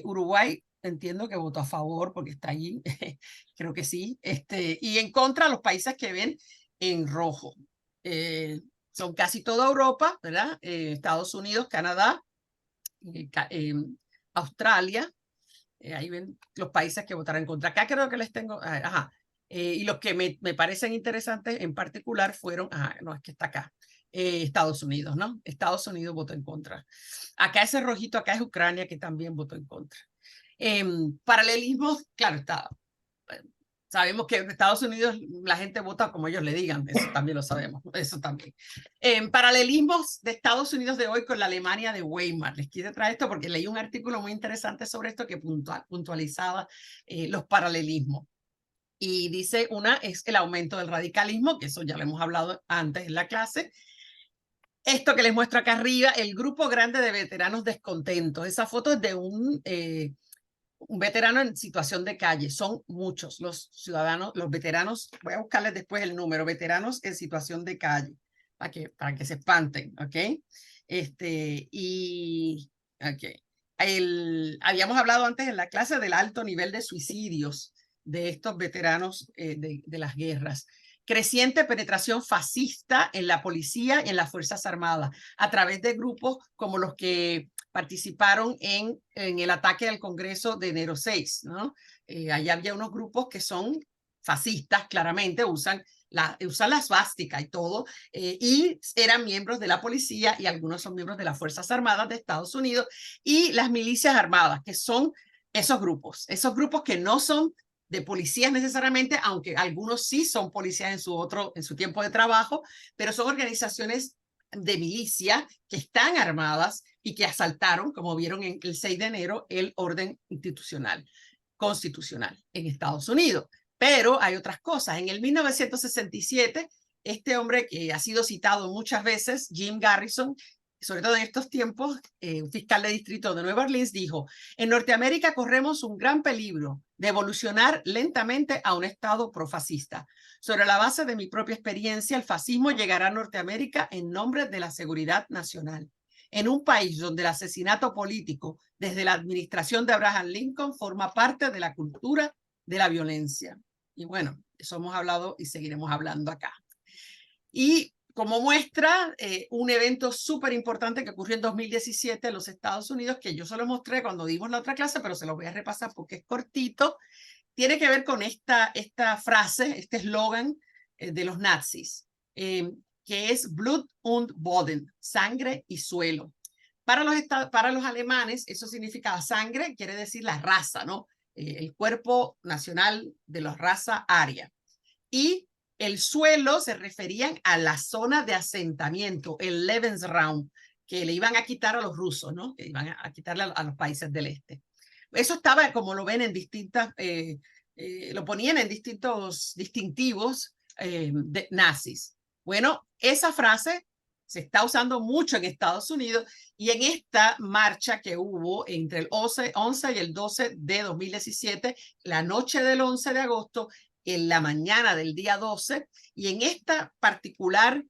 Uruguay entiendo que votó a favor porque está allí, creo que sí, y en contra los países que ven en rojo. Son casi toda Europa, ¿verdad? Estados Unidos, Canadá, Australia, ahí ven los países que votaron en contra. Acá creo que les tengo, ajá. Y los que me parecen interesantes en particular fueron, no, es que está acá, Estados Unidos, ¿no? Estados Unidos votó en contra. Acá ese rojito, acá es Ucrania, que también votó en contra. Paralelismos, claro, está. Sabemos que en Estados Unidos la gente vota como ellos le digan, eso también lo sabemos, eso también. Paralelismos de Estados Unidos de hoy con la Alemania de Weimar. Les quise traer esto porque leí un artículo muy interesante sobre esto que puntualizaba los paralelismos. Y dice, una es el aumento del radicalismo, que eso ya lo hemos hablado antes en la clase. Esto que les muestro acá arriba, el grupo grande de veteranos descontentos. Esa foto es de un veterano en situación de calle. Son muchos los ciudadanos, los veteranos, voy a buscarles después el número, veteranos en situación de calle, para que se espanten, ¿ok? Habíamos hablado antes en la clase del alto nivel de suicidios de estos veteranos de las guerras. Creciente penetración fascista en la policía y en las Fuerzas Armadas, a través de grupos como los que participaron en el ataque al Congreso de enero 6, ¿no? Allá había unos grupos que son fascistas, claramente, usan la svástica y todo, y eran miembros de la policía y algunos son miembros de las Fuerzas Armadas de Estados Unidos y las milicias armadas, que son esos grupos que no son de policías necesariamente, aunque algunos sí son policías en su tiempo de trabajo, pero son organizaciones de milicia que están armadas y que asaltaron, como vieron el 6 de enero, el orden constitucional en Estados Unidos. Pero hay otras cosas. En el 1967, este hombre que ha sido citado muchas veces, Jim Garrison, sobre todo en estos tiempos, un fiscal de distrito de Nueva Orleans, dijo: en Norteamérica corremos un gran peligro de evolucionar lentamente a un estado profascista. Sobre la base de mi propia experiencia, el fascismo llegará a Norteamérica en nombre de la seguridad nacional. En un país donde el asesinato político desde la administración de Abraham Lincoln forma parte de la cultura de la violencia. Y bueno, eso hemos hablado y seguiremos hablando acá. Y como muestra, un evento súper importante que ocurrió en 2017 en los Estados Unidos, que yo se lo mostré cuando dimos la otra clase, pero se lo voy a repasar porque es cortito, tiene que ver con esta frase, este eslogan de los nazis, que es Blut und Boden, sangre y suelo. Para los alemanes, eso significa sangre, quiere decir la raza, ¿no? El cuerpo nacional de la raza aria. Y el suelo se referían a la zona de asentamiento, el Lebensraum, que le iban a quitar a los rusos, ¿no? Que iban a quitarle a los países del este. Eso estaba, como lo ven, en distintas, lo ponían en distintos distintivos de nazis. Bueno, esa frase se está usando mucho en Estados Unidos y en esta marcha que hubo entre el 11 y el 12 de 2017, la noche del 11 de agosto, en la mañana del día 12, y en esta particular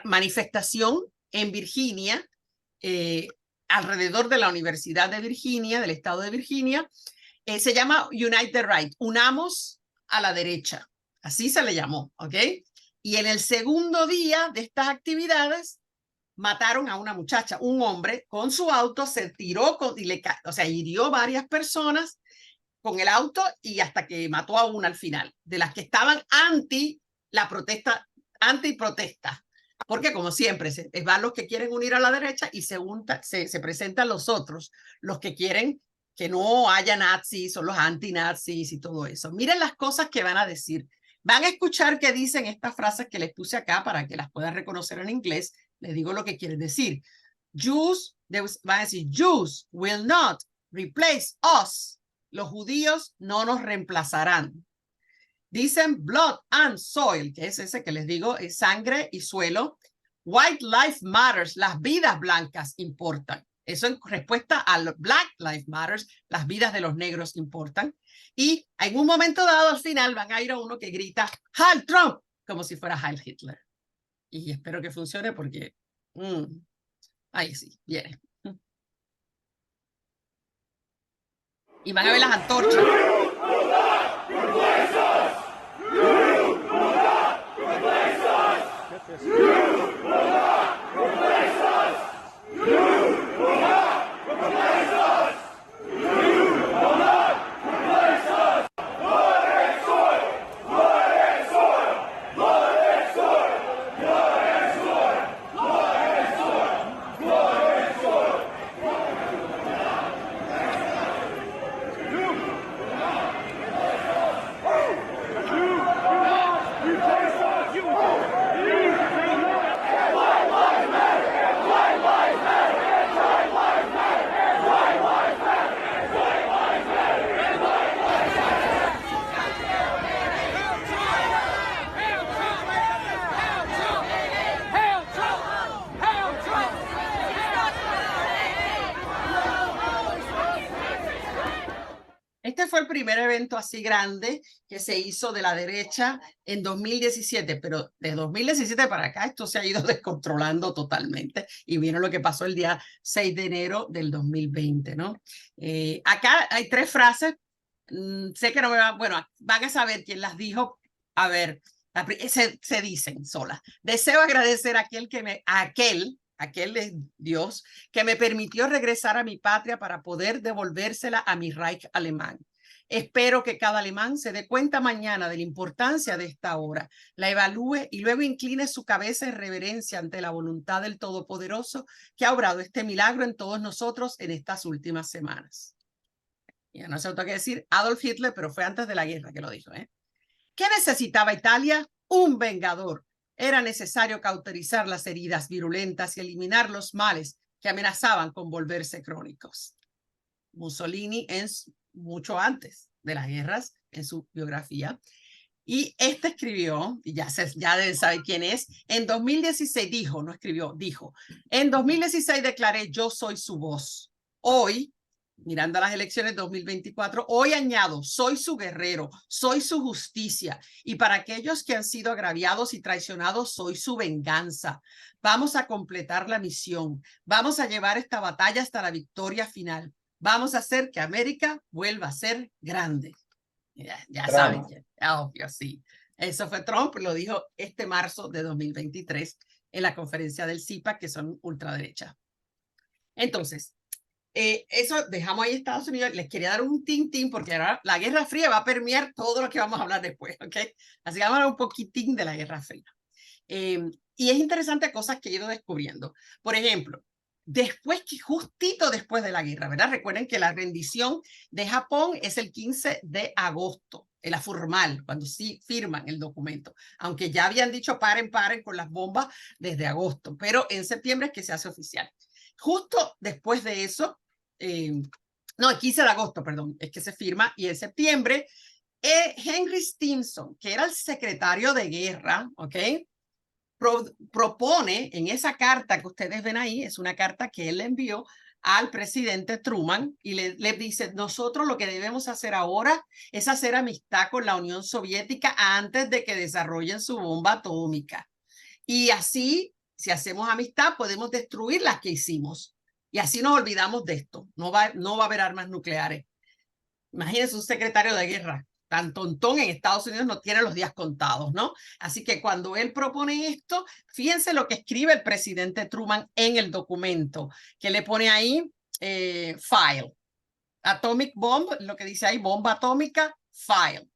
manifestación en Virginia, alrededor de la Universidad de Virginia, del estado de Virginia, se llama Unite the Right, unamos a la derecha, así se le llamó, ¿ok? Y en el segundo día de estas actividades, mataron a una muchacha, un hombre con su auto, se tiró hirió varias personas con el auto y hasta que mató a una al final, de las que estaban anti-protesta, porque como siempre, van los que quieren unir a la derecha y se presentan los otros, los que quieren que no haya nazis, son los anti-nazis y todo eso. Miren las cosas que van a decir. Van a escuchar que dicen estas frases que les puse acá para que las puedan reconocer en inglés. Les digo lo que quieren decir. Van a decir, Jews will not replace us. Los judíos no nos reemplazarán. Dicen blood and soil, que es ese que les digo, es sangre y suelo. White life matters, las vidas blancas importan. Eso en respuesta al Black Lives Matters, las vidas de los negros importan. Y en un momento dado, al final, van a ir a uno que grita Heil Trump, como si fuera Heil Hitler. Y espero que funcione porque ahí sí, viene. Y van a ver las antorchas. Este fue el primer evento así grande que se hizo de la derecha en 2017, pero de 2017 para acá esto se ha ido descontrolando totalmente y vieron lo que pasó el día 6 de enero del 2020, ¿no? Acá hay tres frases, sé que no me van, bueno, van a saber quién las dijo. A ver, se dicen solas. Deseo agradecer a aquel es Dios, que me permitió regresar a mi patria para poder devolvérsela a mi Reich alemán. Espero que cada alemán se dé cuenta mañana de la importancia de esta hora, la evalúe y luego incline su cabeza en reverencia ante la voluntad del Todopoderoso que ha obrado este milagro en todos nosotros en estas últimas semanas. Ya no sé lo que decir, Adolf Hitler, pero fue antes de la guerra que lo dijo. ¿Qué necesitaba Italia? Un vengador. Era necesario cauterizar las heridas virulentas y eliminar los males que amenazaban con volverse crónicos. Mussolini es mucho antes de las guerras en su biografía. Y escribió, y ya deben saber quién es, en 2016 dijo, no escribió, dijo, en 2016 declaré, yo soy su voz. Hoy, mirando a las elecciones 2024, hoy añado, soy su guerrero, soy su justicia, y para aquellos que han sido agraviados y traicionados, soy su venganza. Vamos a completar la misión, vamos a llevar esta batalla hasta la victoria final. Vamos a hacer que América vuelva a ser grande. Ya saben, obvio, sí. Eso fue Trump, lo dijo este marzo de 2023 en la conferencia del CIPA, que son ultraderecha. Entonces, eso dejamos ahí Estados Unidos. Les quería dar un tintín porque ahora la Guerra Fría va a permear todo lo que vamos a hablar después, ¿ok? Así que vamos a hablar un poquitín de la Guerra Fría. Y es interesante cosas que he ido descubriendo. Por ejemplo, justito después de la guerra, ¿verdad? Recuerden que la rendición de Japón es el 15 de agosto, la formal, cuando sí firman el documento, aunque ya habían dicho paren con las bombas desde agosto, pero en septiembre es que se hace oficial. Justo después de eso, no, el 15 de agosto, perdón, es que se firma, y en septiembre, Henry Stimson, que era el secretario de guerra, ¿ok? Propone en esa carta que ustedes ven ahí, es una carta que él le envió al presidente Truman y le dice, nosotros lo que debemos hacer ahora es hacer amistad con la Unión Soviética antes de que desarrollen su bomba atómica. Y así, si hacemos amistad, podemos destruir las que hicimos. Y así nos olvidamos de esto. No va a haber armas nucleares. Imagínense un secretario de guerra tan tontón en Estados Unidos, no tiene los días contados, ¿no? Así que cuando él propone esto, fíjense lo que escribe el presidente Truman en el documento, que le pone ahí file. Atomic bomb, lo que dice ahí, bomba atómica, file.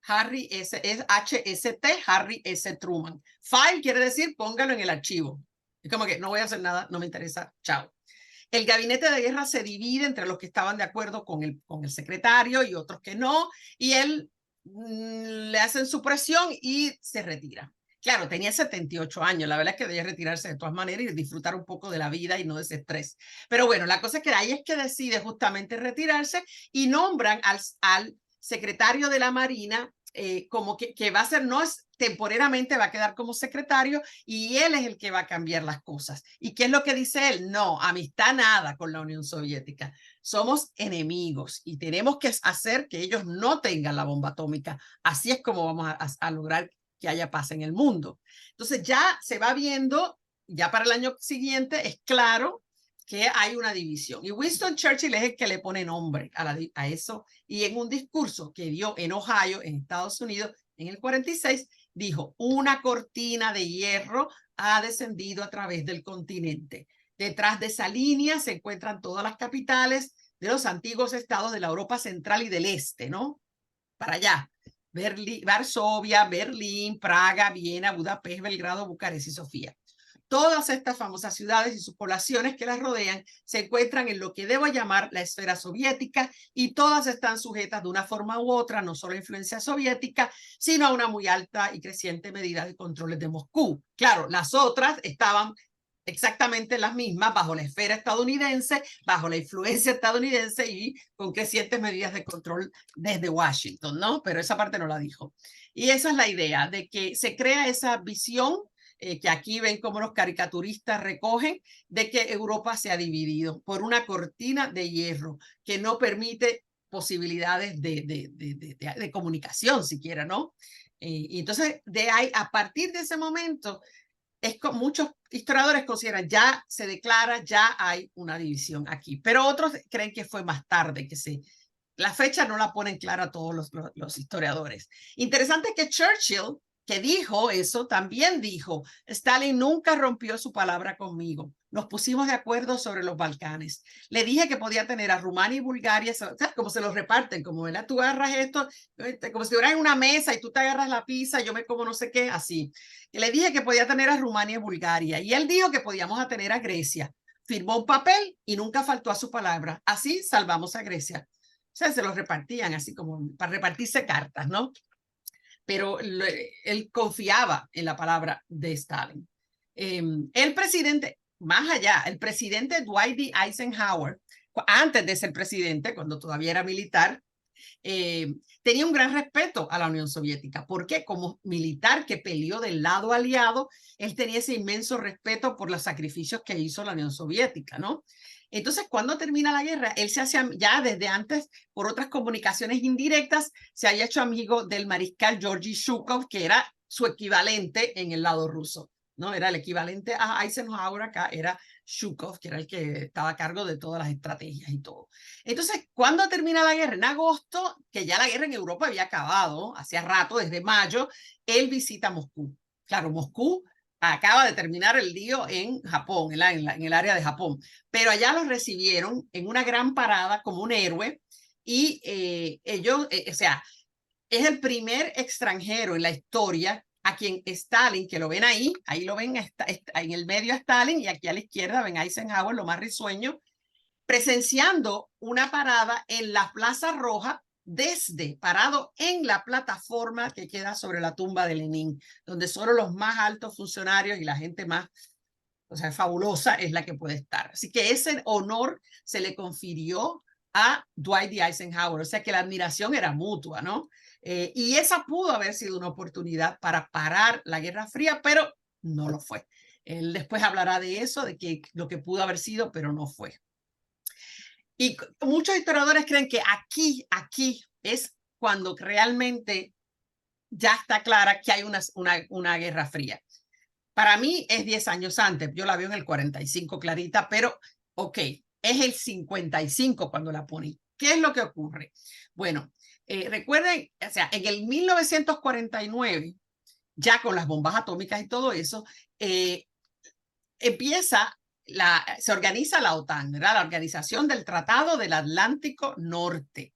Harry S. es HST, Harry S. Truman. File quiere decir póngalo en el archivo. Es como que no voy a hacer nada, no me interesa, chao. El gabinete de guerra se divide entre los que estaban de acuerdo con el secretario y otros que no, y él le hacen su presión y se retira. Claro, tenía 78 años, la verdad es que debía retirarse de todas maneras y disfrutar un poco de la vida y no de ese estrés. Pero bueno, la cosa es que ahí es que decide justamente retirarse y nombran al secretario de la Marina como que va a ser, no es temporalmente, va a quedar como secretario y él es el que va a cambiar las cosas. ¿Y qué es lo que dice él? No, amistad nada con la Unión Soviética. Somos enemigos y tenemos que hacer que ellos no tengan la bomba atómica. Así es como vamos a lograr que haya paz en el mundo. Entonces ya se va viendo, ya para el año siguiente es claro que hay una división. Y Winston Churchill es el que le pone nombre a eso. Y en un discurso que dio en Ohio, en Estados Unidos, en el 46, dijo, una cortina de hierro ha descendido a través del continente. Detrás de esa línea se encuentran todas las capitales de los antiguos estados de la Europa Central y del Este, ¿no? Para allá. Varsovia, Berlín, Praga, Viena, Budapest, Belgrado, Bucarest y Sofía. Todas estas famosas ciudades y sus poblaciones que las rodean se encuentran en lo que debo llamar la esfera soviética y todas están sujetas de una forma u otra, no solo a influencia soviética, sino a una muy alta y creciente medida de controles de Moscú. Claro, las otras estaban exactamente las mismas bajo la esfera estadounidense, bajo la influencia estadounidense y con crecientes medidas de control desde Washington, ¿no? Pero esa parte no la dijo. Y esa es la idea de que se crea esa visión que aquí ven como los caricaturistas recogen, de que Europa se ha dividido por una cortina de hierro que no permite posibilidades de comunicación siquiera, ¿no? Y entonces, de ahí, a partir de ese momento, muchos historiadores consideran ya se declara, ya hay una división aquí, pero otros creen que fue más tarde, la fecha no la ponen clara todos los historiadores. Interesante que Churchill, que dijo eso, también dijo, Stalin nunca rompió su palabra conmigo. Nos pusimos de acuerdo sobre los Balcanes. Le dije que podía tener a Rumania y Bulgaria, ¿sabes? Como se los reparten, como ¿verdad? Tú agarras esto, como si estuvieras en una mesa y tú te agarras la pizza, yo me como no sé qué, así. Y le dije que podía tener a Rumania y Bulgaria. Y él dijo que podíamos tener a Grecia. Firmó un papel y nunca faltó a su palabra. Así salvamos a Grecia. sea, se los repartían así como para repartirse cartas, ¿no? Pero él confiaba en la palabra de Stalin. El presidente, más allá, el presidente Dwight D. Eisenhower, antes de ser presidente, cuando todavía era militar, tenía un gran respeto a la Unión Soviética, porque como militar que peleó del lado aliado, él tenía ese inmenso respeto por los sacrificios que hizo la Unión Soviética, ¿no? Entonces, cuando termina la guerra, él se hace, ya desde antes, por otras comunicaciones indirectas, se había hecho amigo del mariscal Georgy Zhukov, que era su equivalente en el lado ruso, ¿no? Era el equivalente a Eisenhower acá, era Zhukov, que era el que estaba a cargo de todas las estrategias y todo. Entonces, ¿cuándo termina la guerra? En agosto, que ya la guerra en Europa había acabado, hacía rato, desde mayo, él visita Moscú. Claro, Moscú acaba de terminar el lío en Japón, en el área de Japón, pero allá los recibieron en una gran parada como un héroe y ellos, o sea, es el primer extranjero en la historia a quien Stalin, que lo ven ahí lo ven en el medio a Stalin y aquí a la izquierda ven a Eisenhower, lo más risueño, presenciando una parada en la Plaza Roja, parado en la plataforma que queda sobre la tumba de Lenin, donde solo los más altos funcionarios y la gente más, o sea, fabulosa es la que puede estar. Así que ese honor se le confirió a Dwight D. Eisenhower, o sea que la admiración era mutua, ¿no? Y esa pudo haber sido una oportunidad para parar la Guerra Fría, pero no lo fue. Él después hablará de eso, de que lo que pudo haber sido, pero no fue. Y muchos historiadores creen que aquí es cuando realmente ya está clara que hay una guerra fría. Para mí es 10 años antes, yo la veo en el 45 clarita, pero ok, es el 55 cuando la ponen. ¿Qué es lo que ocurre? Bueno, recuerden, o sea, en el 1949, ya con las bombas atómicas y todo eso, se organiza la OTAN, ¿verdad? La Organización del Tratado del Atlántico Norte,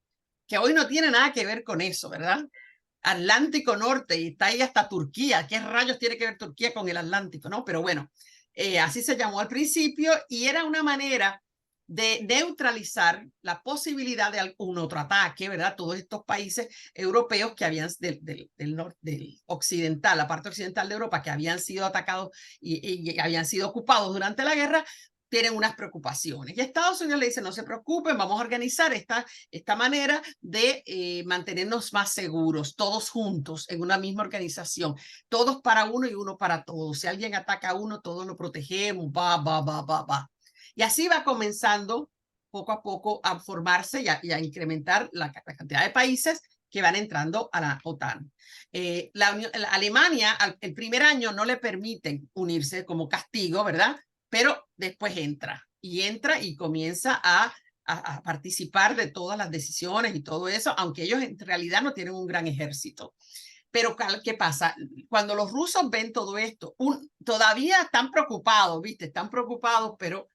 que hoy no tiene nada que ver con eso, ¿verdad? Atlántico Norte, y está ahí hasta Turquía. ¿Qué rayos tiene que ver Turquía con el Atlántico? ¿No? Pero bueno, así se llamó al principio y era una manera de neutralizar la posibilidad de algún otro ataque, ¿verdad? Todos estos países europeos que habían del occidental, la parte occidental de Europa, que habían sido atacados y habían sido ocupados durante la guerra, tienen unas preocupaciones. Y Estados Unidos le dice, no se preocupen, vamos a organizar esta manera de mantenernos más seguros, todos juntos en una misma organización, todos para uno y uno para todos. Si alguien ataca a uno, todos lo protegemos, va. Y así va comenzando poco a poco a formarse y a incrementar la cantidad de países que van entrando a la OTAN. La Alemania, el primer año no le permiten unirse como castigo, ¿verdad? Pero después entra y comienza a participar de todas las decisiones y todo eso, aunque ellos en realidad no tienen un gran ejército. Pero ¿qué pasa? Cuando los rusos ven todo esto, todavía están preocupados, ¿viste? Están preocupados, pero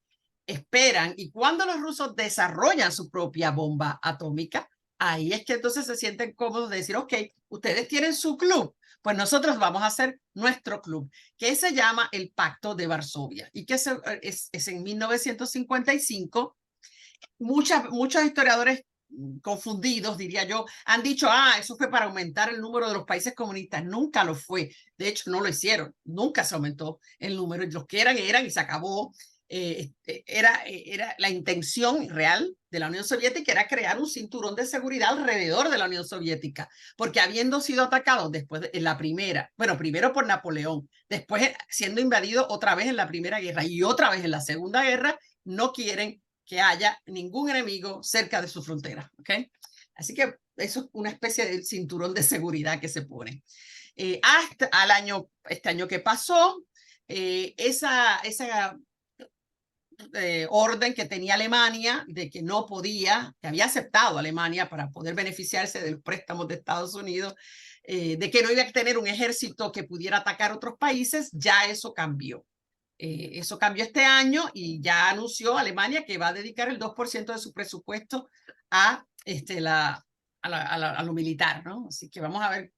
esperan. Y cuando los rusos desarrollan su propia bomba atómica, ahí es que entonces se sienten cómodos de decir, ok, ustedes tienen su club, pues nosotros vamos a hacer nuestro club, que se llama el Pacto de Varsovia y que es en 1955. Muchos historiadores confundidos, diría yo, han dicho, eso fue para aumentar el número de los países comunistas. Nunca lo fue. De hecho, no lo hicieron. Nunca se aumentó el número. Los que eran y se acabó. Era la intención real de la Unión Soviética era crear un cinturón de seguridad alrededor de la Unión Soviética, porque habiendo sido atacados después en la primera, bueno, primero por Napoleón, después siendo invadido otra vez en la Primera Guerra y otra vez en la Segunda Guerra, no quieren que haya ningún enemigo cerca de su frontera, ¿ok? Así que eso es una especie de cinturón de seguridad que se pone. Hasta este año que pasó, esa orden que tenía Alemania de que no podía, que había aceptado Alemania para poder beneficiarse de los préstamos de Estados Unidos, de que no iba a tener un ejército que pudiera atacar otros países, ya eso cambió. Eso cambió este año y ya anunció Alemania que va a dedicar el 2% de su presupuesto a lo militar, ¿no? Así que vamos a ver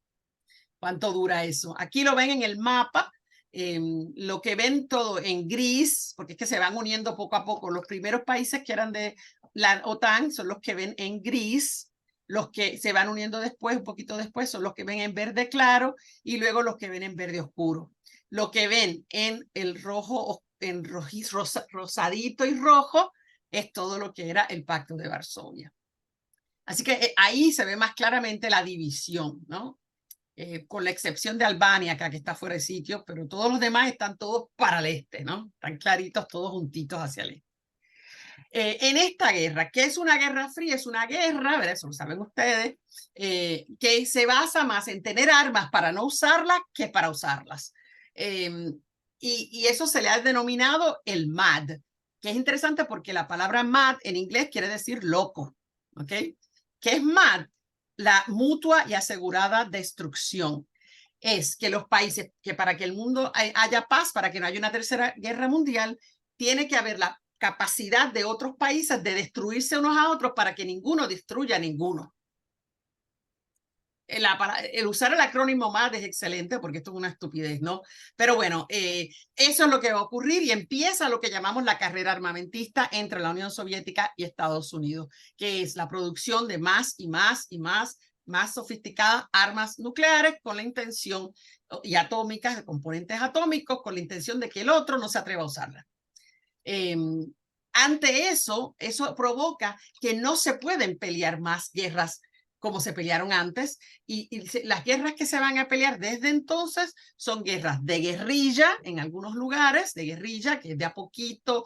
cuánto dura eso. Aquí lo ven en el mapa. Lo que ven todo en gris, porque es que se van uniendo poco a poco. Los primeros países que eran de la OTAN son los que ven en gris, los que se van uniendo después, un poquito después, son los que ven en verde claro y luego los que ven en verde oscuro. Lo que ven en el rojo, en rosadito y rojo, es todo lo que era el Pacto de Varsovia. Así que ahí se ve más claramente la división, ¿no? Con la excepción de Albania, acá que está fuera de sitio, pero todos los demás están todos para el este, ¿no? Están claritos, todos juntitos hacia el este. En esta guerra, ¿qué es una guerra fría? Es una guerra, ¿verdad? Eso lo saben ustedes, que se basa más en tener armas para no usarlas que para usarlas. Y eso se le ha denominado el MAD, que es interesante porque la palabra MAD en inglés quiere decir loco, ¿ok? ¿Qué es MAD? La mutua y asegurada destrucción. Es que los países, que para que el mundo haya paz, para que no haya una tercera guerra mundial, tiene que haber la capacidad de otros países de destruirse unos a otros para que ninguno destruya a ninguno. El usar el acrónimo MAD es excelente porque esto es una estupidez, ¿no? Pero bueno, eso es lo que va a ocurrir y empieza lo que llamamos la carrera armamentista entre la Unión Soviética y Estados Unidos, que es la producción de más y más y más sofisticadas armas nucleares con la intención, y atómicas, de componentes atómicos, con la intención de que el otro no se atreva a usarla. Ante eso provoca que no se pueden pelear más guerras como se pelearon antes, y las guerras que se van a pelear desde entonces son guerras de guerrilla en algunos lugares, de guerrilla que es de a poquito,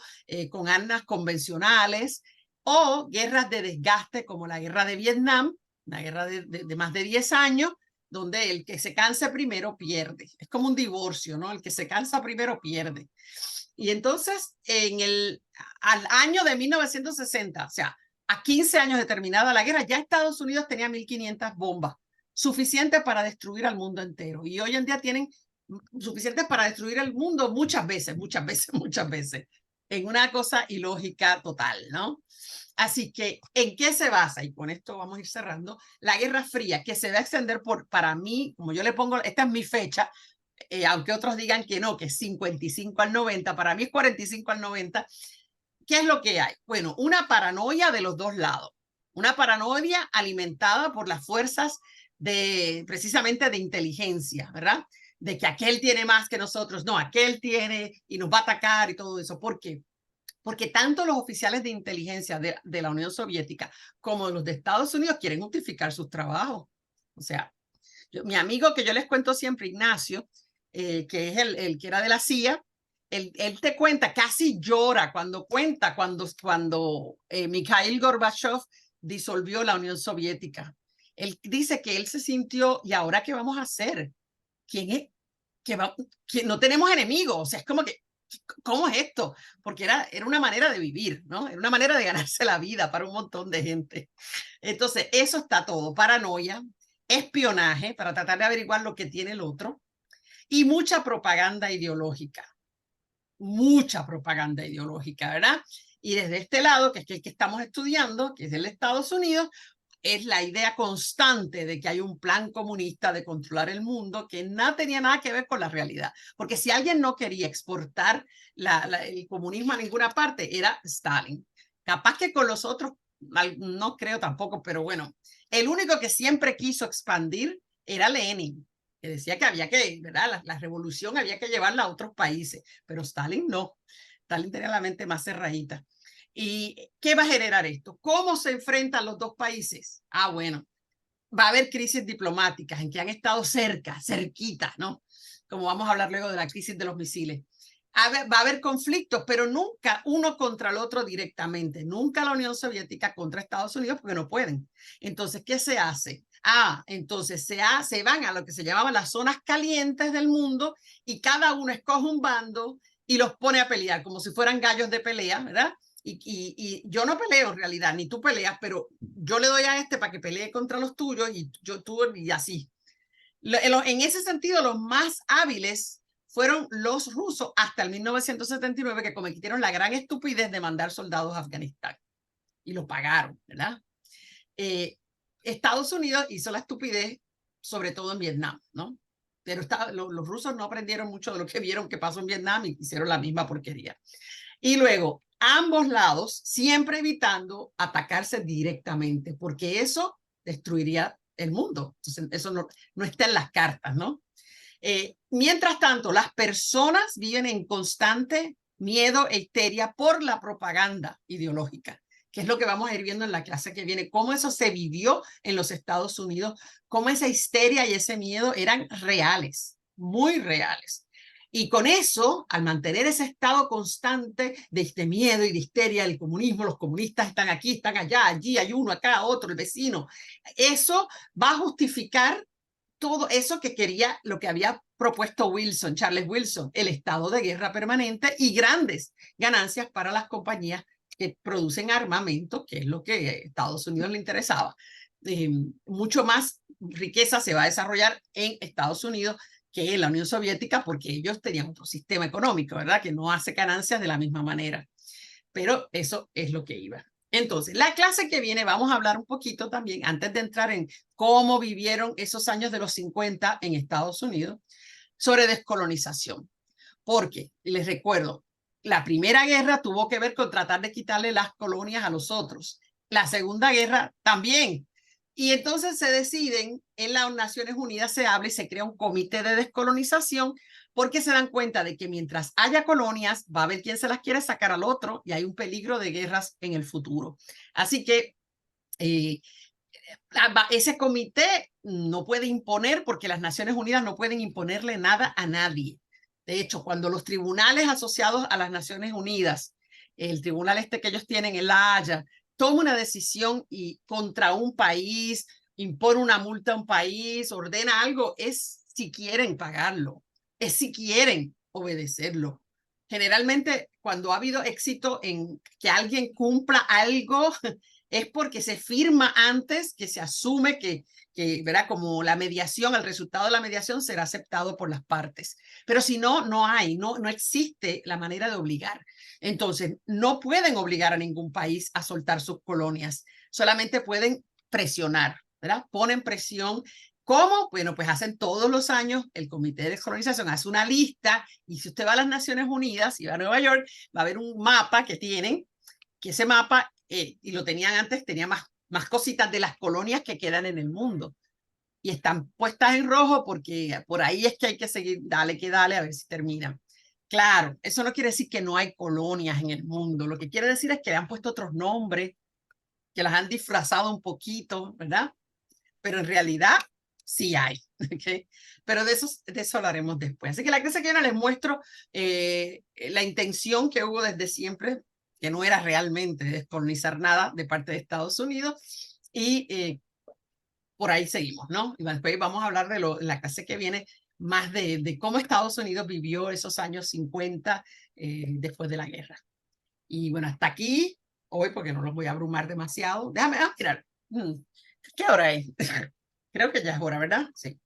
con armas convencionales, o guerras de desgaste como la guerra de Vietnam, una guerra de más de 10 años, donde el que se cansa primero pierde. Es como un divorcio, ¿no? El que se cansa primero pierde. Y entonces, al año de 1960, o sea, a 15 años de terminada la guerra, ya Estados Unidos tenía 1.500 bombas, suficientes para destruir al mundo entero. Y hoy en día tienen suficientes para destruir el mundo muchas veces, en una cosa ilógica total, ¿no? Así que, ¿en qué se basa? Y con esto vamos a ir cerrando. La Guerra Fría, que se va a extender para mí, como yo le pongo, esta es mi fecha, aunque otros digan que no, que es 55 al 90, para mí es 45 al 90. ¿Qué es lo que hay? Bueno, una paranoia de los dos lados, una paranoia alimentada por las fuerzas precisamente de inteligencia, ¿verdad? De que aquel tiene más que nosotros, no, aquel tiene y nos va a atacar y todo eso. ¿Por qué? Porque tanto los oficiales de inteligencia de la Unión Soviética como los de Estados Unidos quieren justificar sus trabajos. O sea, mi amigo que yo les cuento siempre, Ignacio, que es el que era de la CIA, él te cuenta, casi llora cuando cuenta cuando Mikhail Gorbachev disolvió la Unión Soviética. Él dice que él se sintió, ¿y ahora qué vamos a hacer? ¿Quién es? Que no tenemos enemigos, o sea, es como que, ¿cómo es esto? Porque era una manera de vivir, ¿no? Era una manera de ganarse la vida para un montón de gente. Entonces, eso está todo, paranoia, espionaje para tratar de averiguar lo que tiene el otro y mucha propaganda ideológica, ¿verdad? Y desde este lado, que es el que estamos estudiando, que es el Estados Unidos, es la idea constante de que hay un plan comunista de controlar el mundo que no tenía nada que ver con la realidad. Porque si alguien no quería exportar el comunismo a ninguna parte, era Stalin. Capaz que con los otros, no creo tampoco, pero bueno, el único que siempre quiso expandir era Lenin, que decía que había que, ¿verdad? La revolución había que llevarla a otros países, pero Stalin no. Stalin tenía la mente más cerradita. ¿Y qué va a generar esto? ¿Cómo se enfrentan los dos países? Ah, bueno, va a haber crisis diplomáticas en que han estado cerquita, ¿no? Como vamos a hablar luego de la crisis de los misiles. Va a haber conflictos, pero nunca uno contra el otro directamente. Nunca la Unión Soviética contra Estados Unidos porque no pueden. Entonces, ¿qué se hace? Entonces se van a lo que se llamaban las zonas calientes del mundo y cada uno escoge un bando y los pone a pelear como si fueran gallos de pelea, ¿verdad? Y yo no peleo en realidad, ni tú peleas, pero yo le doy a este para que pelee contra los tuyos y y así. En ese sentido, los más hábiles fueron los rusos hasta el 1979, que cometieron la gran estupidez de mandar soldados a Afganistán y lo pagaron, ¿verdad? Estados Unidos hizo la estupidez, sobre todo en Vietnam, ¿no? Pero los rusos no aprendieron mucho de lo que vieron que pasó en Vietnam y hicieron la misma porquería. Y luego, ambos lados, siempre evitando atacarse directamente, porque eso destruiría el mundo. Entonces, eso no está en las cartas, ¿no? Mientras tanto, las personas viven en constante miedo e histeria por la propaganda ideológica, que es lo que vamos a ir viendo en la clase que viene, cómo eso se vivió en los Estados Unidos, cómo esa histeria y ese miedo eran reales, muy reales. Y con eso, al mantener ese estado constante de este miedo y de histeria, el comunismo, los comunistas están aquí, están allá, allí, hay uno, acá, otro, el vecino, eso va a justificar todo eso que quería, lo que había propuesto Wilson, Charles Wilson, el estado de guerra permanente y grandes ganancias para las compañías que producen armamento, que es lo que a Estados Unidos le interesaba. Mucho más riqueza se va a desarrollar en Estados Unidos que en la Unión Soviética, porque ellos tenían otro sistema económico, ¿verdad? Que no hace ganancias de la misma manera. Pero eso es lo que iba. Entonces, la clase que viene vamos a hablar un poquito también, antes de entrar en cómo vivieron esos años de los 50 en Estados Unidos, sobre descolonización. Porque, les recuerdo, la Primera Guerra tuvo que ver con tratar de quitarle las colonias a los otros. La Segunda Guerra también. Y entonces se deciden, en las Naciones Unidas se habla y se crea un comité de descolonización porque se dan cuenta de que mientras haya colonias, va a haber quien se las quiere sacar al otro y hay un peligro de guerras en el futuro. Así que ese comité no puede imponer, porque las Naciones Unidas no pueden imponerle nada a nadie. De hecho, cuando los tribunales asociados a las Naciones Unidas, el tribunal este que ellos tienen en La Haya, toma una decisión y contra un país, impone una multa a un país, ordena algo, es si quieren pagarlo, es si quieren obedecerlo. Generalmente, cuando ha habido éxito en que alguien cumpla algo, es porque se firma antes, que se asume que ¿verdad? Como la mediación, el resultado de la mediación será aceptado por las partes. Pero si no, no existe la manera de obligar. Entonces, no pueden obligar a ningún país a soltar sus colonias, solamente pueden presionar, ¿verdad? Ponen presión. ¿Cómo? Bueno, pues hacen todos los años, el Comité de Descolonización hace una lista, y si usted va a las Naciones Unidas y va a Nueva York, va a ver un mapa que tienen, que ese mapa, y lo tenían antes, tenía más cositas de las colonias que quedan en el mundo. Y están puestas en rojo porque por ahí es que hay que seguir, dale que dale, a ver si terminan. Claro, eso no quiere decir que no hay colonias en el mundo. Lo que quiere decir es que le han puesto otros nombres, que las han disfrazado un poquito, ¿verdad? Pero en realidad sí hay. ¿Okay? Pero de eso hablaremos después. Así que la clase que viene les muestro la intención que hubo desde siempre, que no era realmente descolonizar nada de parte de Estados Unidos, y por ahí seguimos, ¿no? Y después vamos a hablar en la clase que viene más de cómo Estados Unidos vivió esos años 50 después de la guerra. Y bueno, hasta aquí hoy, porque no los voy a abrumar demasiado. Déjame mirar. ¿Qué hora es? Creo que ya es hora, ¿verdad? Sí.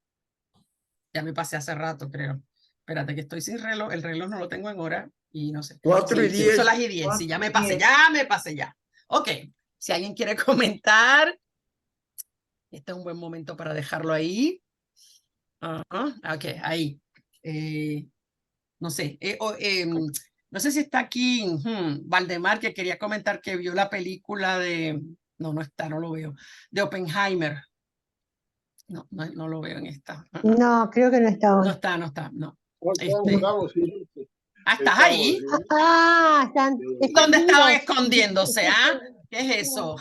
Ya me pasé hace rato, creo. Espérate, que estoy sin reloj. El reloj no lo tengo en hora y no sé. 4:10. Son las 10. Sí, ya me pasé ya. Ok. Si alguien quiere comentar, este es un buen momento para dejarlo ahí. Ok, ahí. No sé. No sé si está aquí Valdemar, que quería comentar que vio la película de... No está, no lo veo. De Oppenheimer. No lo veo en esta. No, creo que no está hoy. No está, no. Estamos, sí. ¿Estás ahí? Ah, están ¿Dónde estaban escondidos. escondiéndose? ¿Ah? ¿Qué es eso?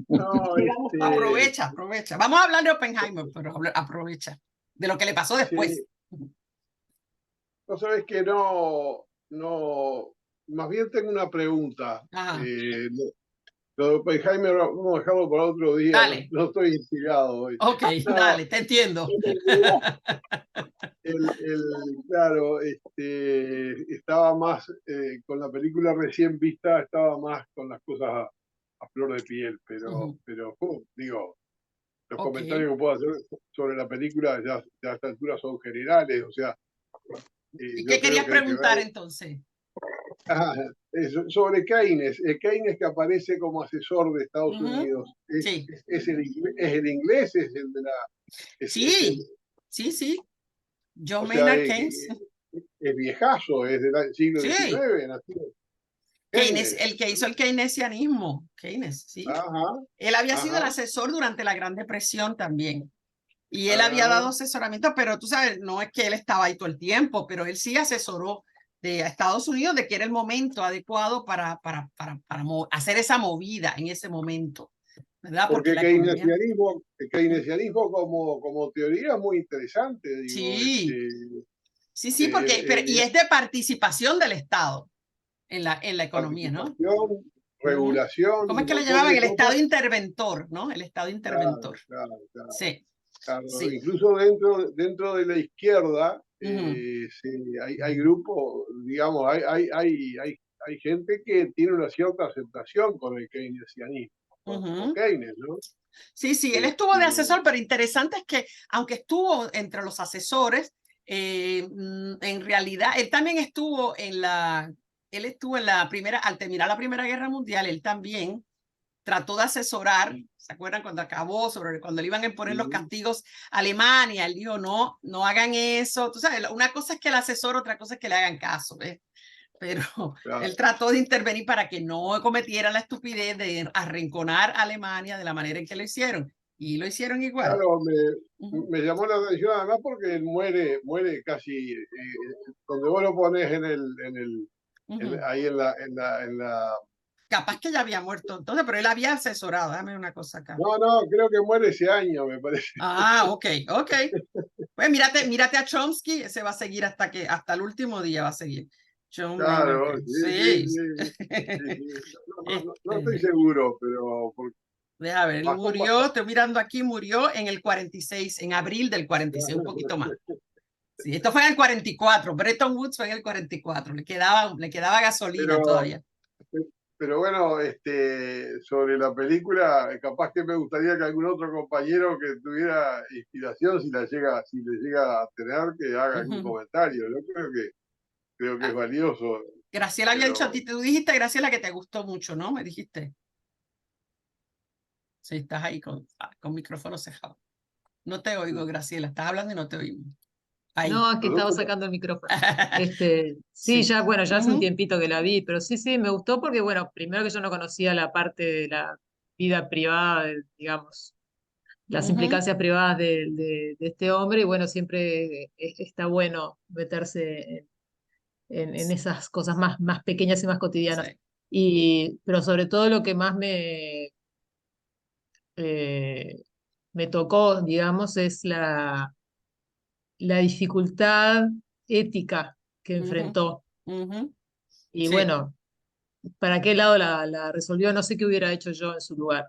No, Aprovecha. Vamos a hablar de Oppenheimer, pero aprovecha de lo que le pasó después. Sí. No sabes que no, más bien tengo una pregunta. Lo de Oppenheimer vamos a dejarlo para otro día. Dale. No estoy inspirado hoy. Ok, dale, te entiendo. Claro, estaba más con la película recién vista, estaba más con las cosas a flor de piel, pero digo, los comentarios que puedo hacer sobre la película ya a esta altura son generales, o sea. ¿Y qué querías preguntar entonces? Sobre Keynes, Keynes que aparece como asesor de Estados Unidos, Sí. ¿es el inglés? ¿Es el de la...? Sí. John Maynard Keynes. es viejazo, es del siglo Sí. XIX, nacido. El que hizo el keynesianismo, Keynes, sí. Ajá, Él había sido el ajá. asesor durante la Gran Depresión también. Y él había dado asesoramiento, pero tú sabes, no es que él estaba ahí todo el tiempo, pero él sí asesoró a Estados Unidos de que era el momento adecuado para hacer esa movida en ese momento, ¿verdad? Porque la economía... el keynesianismo como teoría es muy interesante, digo. Sí, sí, porque, y es de participación del Estado en la economía, ¿no? Participación, regulación, ¿Cómo es un que le montón llamaban? de El Estado cosas. interventor, ¿no? El Estado interventor. Claro. Sí, Claro, sí. incluso dentro de la izquierda sí, hay grupos, digamos, hay gente que tiene una cierta aceptación con el keynesianismo, con Keynes, ¿no? Sí, él estuvo de asesor, pero interesante es que aunque estuvo entre los asesores, en realidad él también estuvo en la primera, al terminar la Primera Guerra Mundial, él también trató de asesorar, ¿se acuerdan cuando acabó? Cuando le iban a imponer los castigos a Alemania, él dijo, no hagan eso, tú sabes, una cosa es que el asesor, otra cosa es que le hagan caso, ¿ves? Pero Claro. él trató de intervenir para que no cometiera la estupidez de arrinconar a Alemania de la manera en que lo hicieron. Y lo hicieron igual. Claro, me llamó la atención además porque él muere casi, donde vos lo pones ahí en la... Capaz que ya había muerto entonces, pero él había asesorado. Dame una cosa acá. No, creo que muere ese año, me parece. Ok. Pues mírate a Chomsky, ese va a seguir hasta el último día va a seguir. John Claro, Maynard sí. No estoy seguro, pero... Deja ver, él murió, estoy mirando aquí, murió en el 46, en abril del 46, un poquito más. Sí, esto fue en el 44, Bretton Woods fue en el 44, le quedaba gasolina todavía. Pero bueno, sobre la película, capaz que me gustaría que algún otro compañero que tuviera inspiración, si le llega a tener, que haga algún comentario. Yo creo que es valioso. Graciela había dicho a ti, tú dijiste, Graciela, que te gustó mucho, ¿no? Me dijiste. Sí, estás ahí con micrófono cerrado. No te oigo, Graciela, estás hablando y no te oímos. Ahí. No, es que estaba sacando el micrófono. Sí, ya hace un tiempito que la vi, pero sí, me gustó porque, bueno, primero que yo no conocía la parte de la vida privada, digamos, las implicancias privadas de este hombre, y bueno, siempre está bueno meterse en esas cosas más pequeñas y más cotidianas. Pero sobre todo lo que más me tocó, digamos, es la dificultad ética que enfrentó. Y bueno, ¿para qué lado la resolvió? No sé qué hubiera hecho yo en su lugar.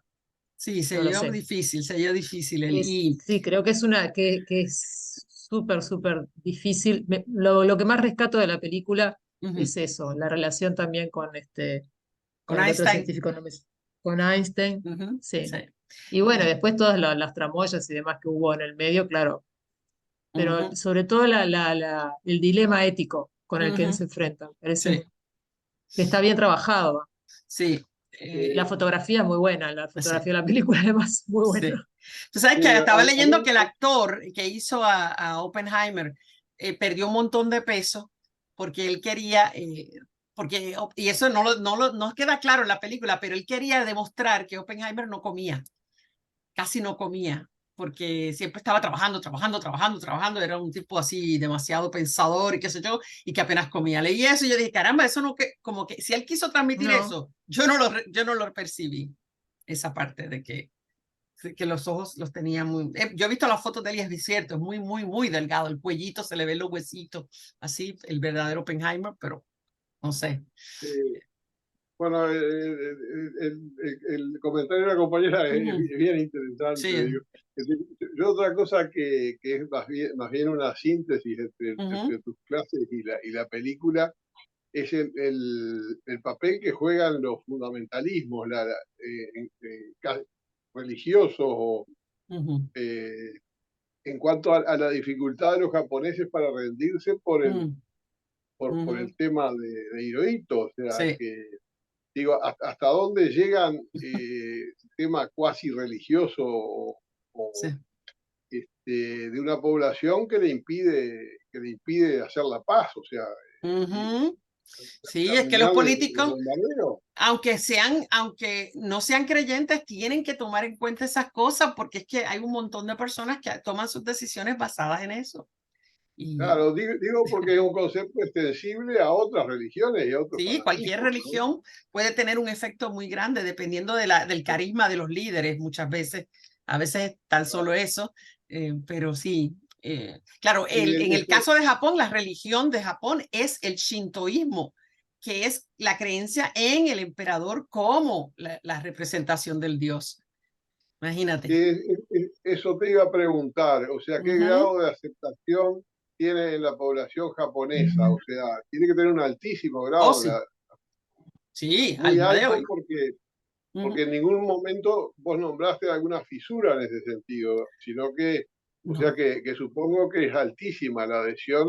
Sí, se No lo dio sé. difícil. Sí, creo que es súper difícil. Lo que más rescato de la película es eso, la relación también con el otro Einstein. científico, con Einstein. Sí. Y bueno, después todas las tramoyas y demás que hubo en el medio, claro. Pero sobre todo el dilema ético con el que se enfrentan. Parece que está bien trabajado. Sí. La fotografía es muy buena, la fotografía de la película además muy buena. Tú sabes que estaba leyendo que el actor que hizo a Oppenheimer perdió un montón de peso porque él quería, y eso no queda claro en la película, pero él quería demostrar que Oppenheimer no comía, casi no comía, porque siempre estaba trabajando, era un tipo así demasiado pensador y qué sé yo, y que apenas comía. Leí eso y yo dije, caramba, eso no, como que si él quiso transmitir eso, yo no lo percibí, esa parte de que los ojos los tenía muy... yo he visto las fotos de él y es cierto, es muy delgado, el cuellito, se le ven los huesitos, así, el verdadero Oppenheimer, pero no sé. Bueno, el comentario de la compañera es bien interesante. Sí. Digo. Yo otra cosa que es más bien una síntesis entre tus clases y la película es el papel que juegan los fundamentalismos religiosos en cuanto a la dificultad de los japoneses para rendirse por el tema de Hirohito. O sea, que digo, hasta dónde llegan el tema cuasi religioso de una población que le impide le impide hacer la paz, o sea, sí, es que los terminar políticos, el bombardeo. aunque no sean creyentes, tienen que tomar en cuenta esas cosas porque es que hay un montón de personas que toman sus decisiones basadas en eso. Y Claro, digo porque es un concepto extensible a otras religiones y a otros sí, cualquier fanatismos, ¿no? religión puede tener un efecto muy grande dependiendo del carisma de los líderes muchas veces. A veces tan solo eso, pero sí. Claro, en el caso de Japón, la religión de Japón es el shintoísmo, que es la creencia en el emperador como la representación del dios. Imagínate. Eso te iba a preguntar, o sea, ¿qué grado de aceptación tiene en la población japonesa? O sea, tiene que tener un altísimo grado, Sí. Sí, al muy día de alto, hoy. porque en ningún momento vos nombraste alguna fisura en ese sentido, sino que, o sea, que supongo que es altísima la adhesión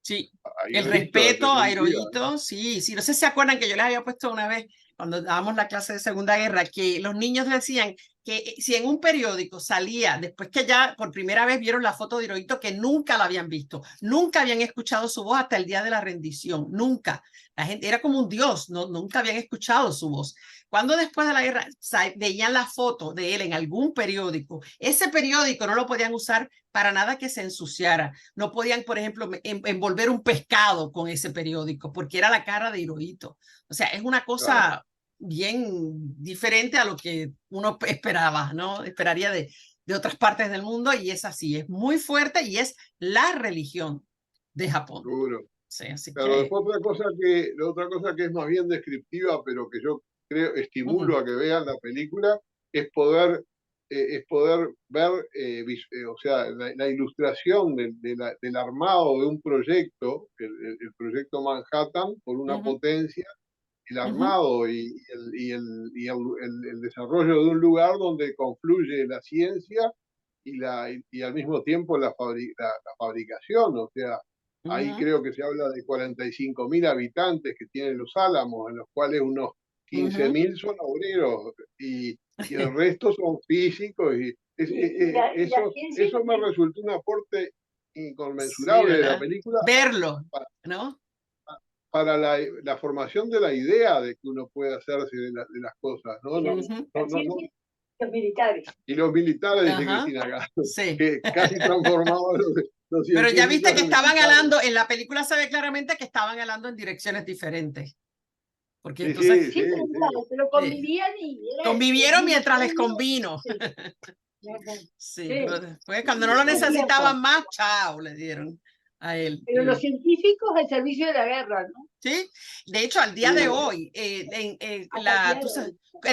Sí, a el Hirohito, en respeto a definitiva, ¿no? Hirohito, sí, sí, no sé si se acuerdan que yo les había puesto una vez cuando dábamos la clase de Segunda Guerra, que los niños decían que si en un periódico salía, después que ya por primera vez vieron la foto de Hirohito, que nunca la habían visto, nunca habían escuchado su voz hasta el día de la rendición, nunca. La gente era como un dios, nunca habían escuchado su voz. Cuando después de la guerra veían la foto de él en algún periódico, ese periódico no lo podían usar para nada que se ensuciara. No podían, por ejemplo, envolver un pescado con ese periódico, porque era la cara de Hirohito. O sea, es una cosa bien diferente a lo que uno esperaba, ¿no? Esperaría de otras partes del mundo, y es así, es muy fuerte y es la religión de Japón. Seguro. Sí, así Claro, que... después la otra cosa que es más bien descriptiva, pero que yo creo, estimulo a que vean la película, es poder ver, o sea, la ilustración del armado de un proyecto, el proyecto Manhattan, por una potencia, el armado y el desarrollo de un lugar donde confluye la ciencia y al mismo tiempo la fabricación, o sea, ahí creo que se habla de 45.000 habitantes que tienen Los Álamos, en los cuales unos 15.000 son obreros y el resto son físicos. Eso me resultó un aporte inconmensurable de la película. Verlo, ¿no? Para la formación de la idea de que uno puede hacerse de las cosas, ¿no? Los militares. Y los militares, dice Cristina Gado, sí. que casi transformados los Pero ya viste que estaban militares. hablando, en la película se ve claramente que estaban hablando en direcciones diferentes. Porque entonces... pero convivían convivieron mientras les convino. Sí, pero después cuando no lo necesitaban más, chao, le dieron a él. Pero los científicos al servicio de la guerra, ¿no? Sí, de hecho, al día de hoy, el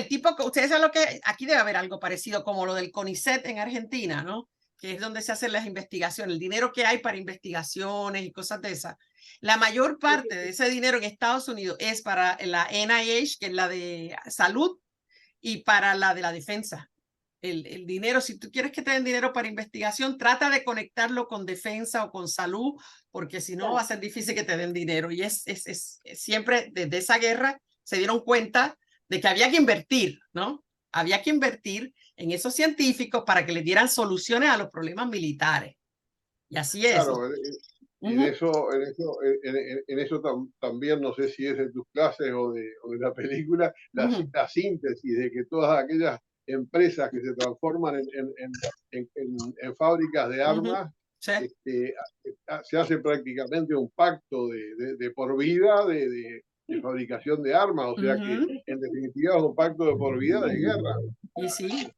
tipo, ustedes saben lo que, aquí debe haber algo parecido como lo del CONICET en Argentina, ¿no? Que es donde se hacen las investigaciones, el dinero que hay para investigaciones y cosas de esas. La mayor parte de ese dinero en Estados Unidos es para la NIH, que es la de salud, y para la de la defensa. El dinero, si tú quieres que te den dinero para investigación, trata de conectarlo con defensa o con salud, porque si no va a ser difícil que te den dinero. Y es siempre desde esa guerra se dieron cuenta de que había que invertir, ¿no? Había que invertir en esos científicos para que les dieran soluciones a los problemas militares. Y así es. Claro, en eso también, no sé si es de tus clases o de la película, la síntesis de que todas aquellas empresas que se transforman en fábricas de armas, se hace prácticamente un pacto de por vida de fabricación de armas, o sea que en definitiva es un pacto de por vida de guerra. Y sí.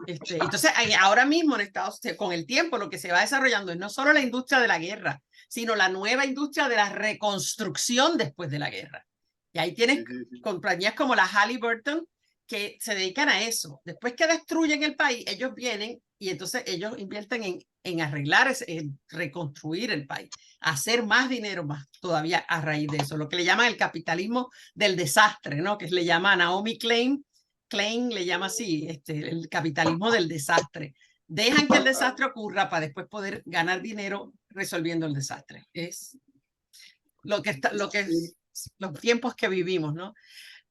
Entonces, ahora mismo en Estados Unidos, con el tiempo, lo que se va desarrollando es no solo la industria de la guerra, sino la nueva industria de la reconstrucción después de la guerra. Y ahí tienes compañías como la Halliburton que se dedican a eso. Después que destruyen el país, ellos vienen y entonces ellos invierten en arreglar, en reconstruir el país, hacer más dinero más todavía a raíz de eso, lo que le llaman el capitalismo del desastre, ¿no? Que le llama Naomi Klein le llama así, el capitalismo del desastre. Dejan que el desastre ocurra para después poder ganar dinero resolviendo el desastre. Es los tiempos que vivimos, ¿no?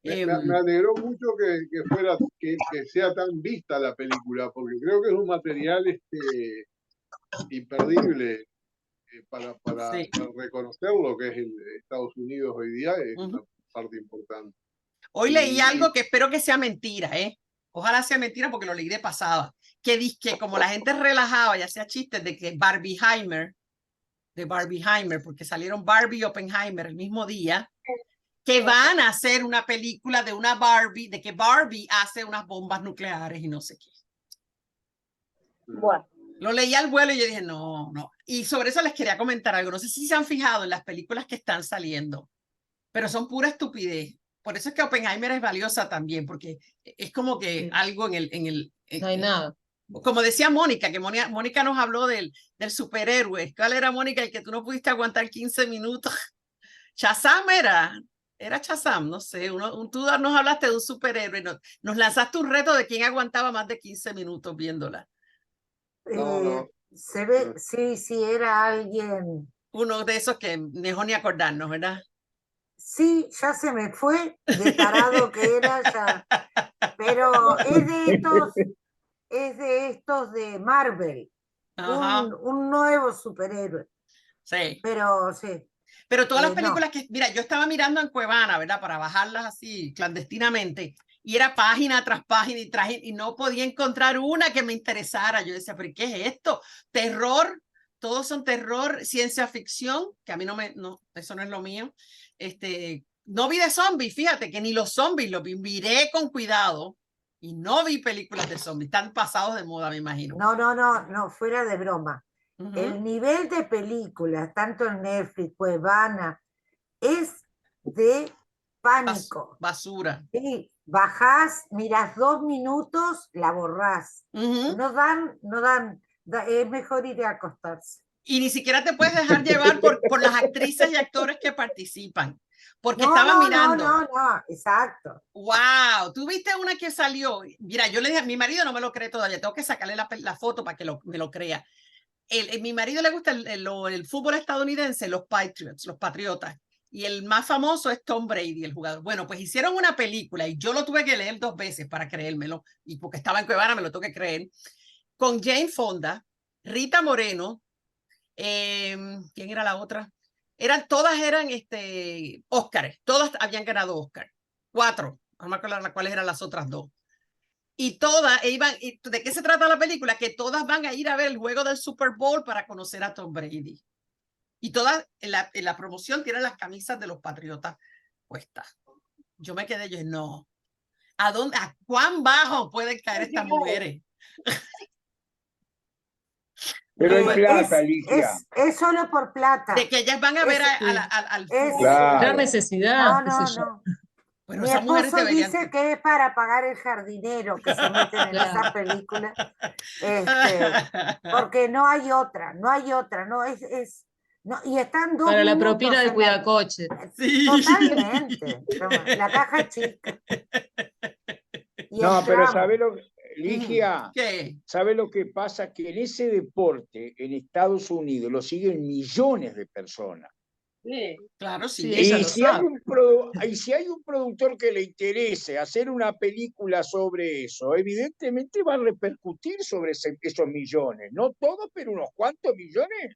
Me alegró mucho que sea tan vista la película, porque creo que es un material imperdible Sí. reconocer lo que es el Estados Unidos hoy día es una parte importante. Hoy leí Y- algo que espero que sea mentira, ¿eh? Ojalá sea mentira porque lo leí de pasada. Que dice que como la gente relajaba y hacía chistes de que Barbieheimer, porque salieron Barbie y Oppenheimer el mismo día, que van a hacer una película de una Barbie, de que Barbie hace unas bombas nucleares y no sé qué. Bueno, Lo leí al vuelo y yo dije, no, no. Y sobre eso les quería comentar algo. No sé si se han fijado en las películas que están saliendo, pero son pura estupidez. Por eso es que Oppenheimer es valiosa también, porque es como que algo en el No hay nada. como decía Mónica, que Mónica nos habló del superhéroe. ¿Cuál era, Mónica, el que tú no pudiste aguantar 15 minutos? Shazam era Shazam, no sé. Tú nos hablaste de un superhéroe, nos lanzaste un reto de quién aguantaba más de 15 minutos viéndola. No. Se ve, sí, era alguien. Uno de esos que mejor ni acordarnos, ¿verdad? Sí, ya se me fue de tarado que era ya. Pero es de estos de Marvel. Ajá. Un nuevo superhéroe. Sí. Pero sí. Pero todas las no. películas que, mira, yo estaba mirando en Cuevana, ¿verdad? Para bajarlas así clandestinamente. Y era página tras página y no podía encontrar una que me interesara. Yo decía, ¿pero qué es esto? Terror, todos son terror, ciencia ficción, que a mí eso no es lo mío. No vi de zombies, fíjate que ni los zombies los vi, miré con cuidado y no vi películas de zombies, están pasados de moda, me imagino. No, fuera de broma. El nivel de películas, tanto en Netflix, Cuevana, es de pánico. Basura. Sí, bajás, mirás 2 minutos, la borrás. No dan, es mejor ir a acostarse. Y ni siquiera te puedes dejar llevar por las actrices y actores que participan. Porque estaba mirando. No, exacto. Wow, tú viste una que salió. Mira, yo le dije a mi marido, no me lo cree todavía, tengo que sacarle la foto para que me lo crea. Mi marido le gusta el fútbol estadounidense, los Patriotas. Y el más famoso es Tom Brady, el jugador. Bueno, pues hicieron una película y yo lo tuve que leer 2 veces para creérmelo. Y porque estaba en Cuevana me lo tuve que creer. Con Jane Fonda, Rita Moreno, ¿quién era la otra? Todas eran Óscares, todas habían ganado Óscar. 4, no me acuerdo cuáles eran las otras 2. Y todas iban, ¿de qué se trata la película? Que todas van a ir a ver el juego del Super Bowl para conocer a Tom Brady. Y todas en la promoción tienen las camisas de los Patriotas puestas. Yo me quedé, no. ¿A cuán bajo pueden caer estas mujeres? Pero hay plata, Alicia. Es solo por plata. De que ellas van a ver al fútbol. Gran necesidad. No. Bueno, mi esposo dice que es para pagar el jardinero que se meten en esa película. Porque no hay otra, no, y están 2 para minutos la propina del cuidacoche. Sí. Totalmente. La caja chica. No, pero ¿sabe lo que, Ligia? ¿Qué? ¿Sabe lo que pasa? Que en ese deporte, en Estados Unidos, lo siguen millones de personas. Sí. Claro, sí. Y si hay un productor que le interese hacer una película sobre eso, evidentemente va a repercutir sobre esos millones. No todos, pero unos cuantos millones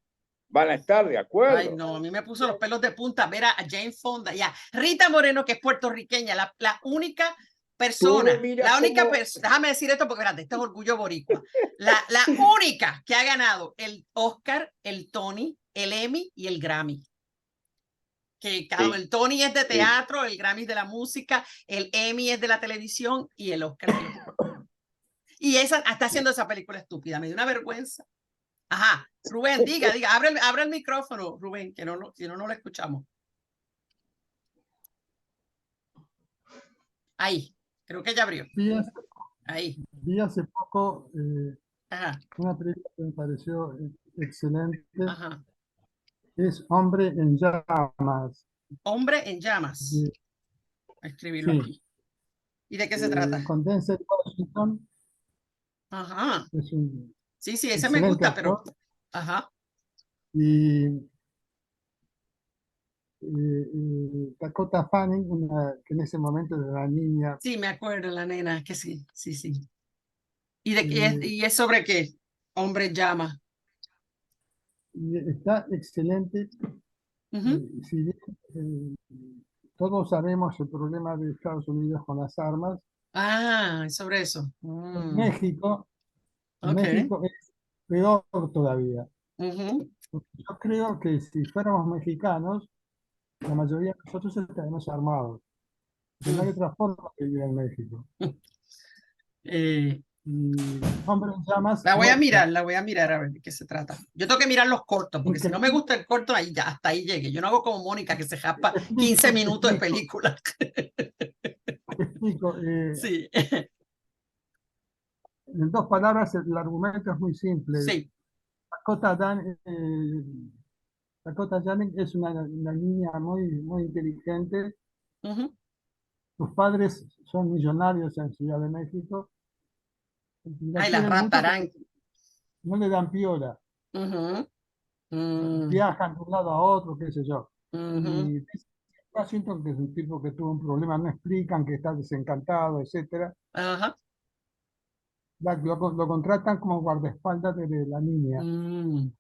van a estar de acuerdo. Ay, no, a mí me puso los pelos de punta ver a Jane Fonda y a Rita Moreno, que es puertorriqueña, la única persona, déjame decir esto porque espérate, este es orgullo boricua, la única que ha ganado el Oscar, el Tony, el Emmy y el Grammy. Que claro, el Tony es de teatro, el Grammy es de la música, el Emmy es de la televisión y el Oscar. Y esa está haciendo esa película estúpida, me dio una vergüenza. Ajá, Rubén, diga, abre el micrófono, Rubén, que si no lo escuchamos. Ahí, creo que ya abrió. Vi hace poco una película que me pareció excelente. Ajá. Es Hombre en Llamas. Hombre en Llamas. Escribirlo aquí. ¿Y de qué se trata? Con Denzel Washington. Ajá. Sí, ese me excelente gusta, actor. pero... Ajá. Y Dakota Fanning, que en ese momento era la niña. Sí, me acuerdo, la nena, que sí. ¿Y es sobre qué? Hombre en Llamas. y está excelente. Si bien, todos sabemos el problema de Estados Unidos con las armas, sobre eso. en México Ok. es peor todavía. Ujú. Yo creo que si fuéramos mexicanos, la mayoría de nosotros estaríamos armados. Que no hay otra forma de vivir en México. Eh, Y Hombre en Llamas, la voy a no, mirar, la voy a mirar a ver de qué se trata. Yo tengo que mirar los cortos, porque si no me increíble. gusta el corto, ahí ya, hasta ahí llegue. Yo no hago como Mónica, que se japa Te explico, 15 te minutos de explico, película. te explico. Sí, En dos palabras, el argumento es muy simple. sí. Dakota Johnson es una niña muy inteligente. Ujú. Sus padres son millonarios en Ciudad de México. Y la Ay, la quieren mucho, raptarán. pero no le dan piola. Ujú. Mm, Viajan de un lado a otro, qué sé yo. ujú. Y Washington, que es un tipo que tuvo un problema, no explican que está desencantado, etcétera. Ajá. Lo contratan como guardaespaldas de la niña. Mm,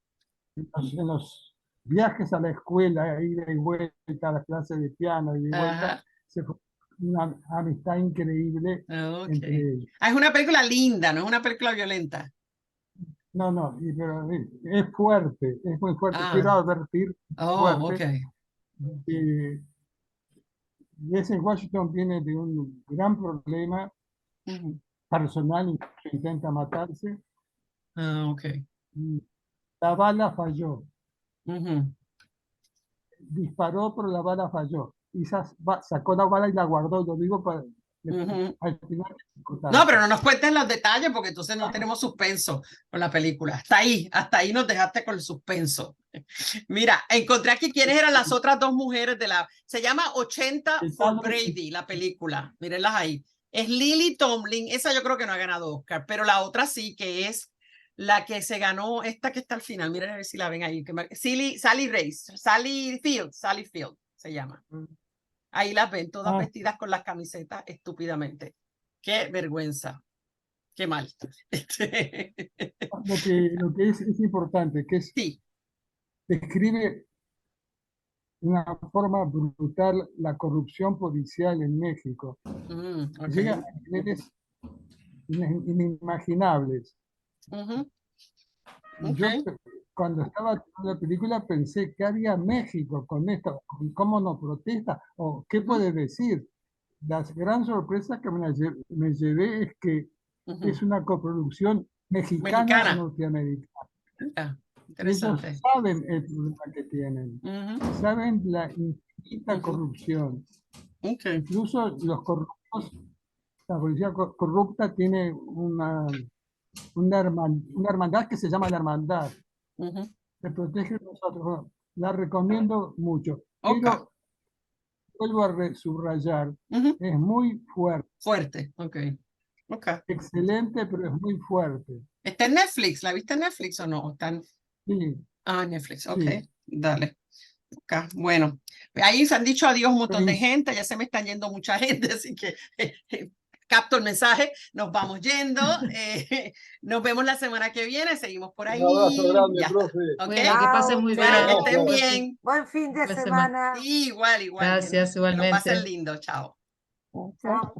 En los viajes a la escuela, ida y vuelta, a las clases de piano, ida y vuelta, ajá. se fue una amistad increíble Ok. entre ellos. Es una película linda, no es una película violenta. No, pero es fuerte, es muy fuerte. Ah, Quiero advertir, oh, ok. fuerte. Y ese Washington viene de un gran problema Ujú. personal, incluso intenta matarse. Ok. Y la bala falló. Ujú. Disparó, pero la bala falló. Y sacó la bala y la guardó. Lo digo para Ujú. al final es No, pero importante. no nos cuentes los detalles porque entonces no tenemos suspenso con la película. Hasta ahí nos dejaste con el suspenso. Mira, encontré aquí quiénes eran las otras dos mujeres de la... Se llama 80 El for padre, Brady, la película. Mírenlas ahí. Es Lily Tomlin, esa yo creo que no ha ganado Oscar, pero la otra sí, que es la que se ganó, esta que está al final. Miren a ver si la ven ahí. Sally Field se llama. Ahí las ven todas ah, vestidas con las camisetas estúpidamente. Qué vergüenza. Qué mal. lo que es importante, que Sí. describe de una forma brutal la corrupción policial en México. Ok. Llega a niveles inimaginables. Ujú. Y Ok. yo, cuando estaba viendo la película, pensé, ¿qué haría México con esto? ¿Cómo no protesta? ¿O qué Ujú. puede decir? La gran sorpresa que me llevé es que Ujú. es una coproducción Mexicana. mexicana-norteamericana. Mira, Y ellos interesante. saben el problema que tienen, Ujú. saben la infinita Ujú. corrupción. Ok. Incluso los corruptos, la policía corrupta tiene una hermandad que se llama la hermandad, Ujú. que protege a nosotros. Bueno, la recomiendo mucho, Ok. pero vuelvo a subrayar, Ujú. es muy fuerte, Fuerte. Ok. Ok. excelente, pero es muy fuerte. ¿Está en Netflix? ¿La viste en Netflix o no? Está en... Sí, Ah, Netflix. Ok. sí. Dale. Ok. Bueno, ahí se han dicho adiós un montón de Pues, gente, ya se me están yendo mucha gente, así que capto el mensaje, nos vamos yendo, nos vemos la semana que viene, seguimos por Un abrazo ahí, grande, ya está, profe. ¿ok? Bueno, que pasen Chao, muy Bueno, que bien. estén chao. Gracias. bien. Buen fin de Buena semana. semana. Sí, igual, Gracias, que lo pasen igualmente. lindo, chao. Chao.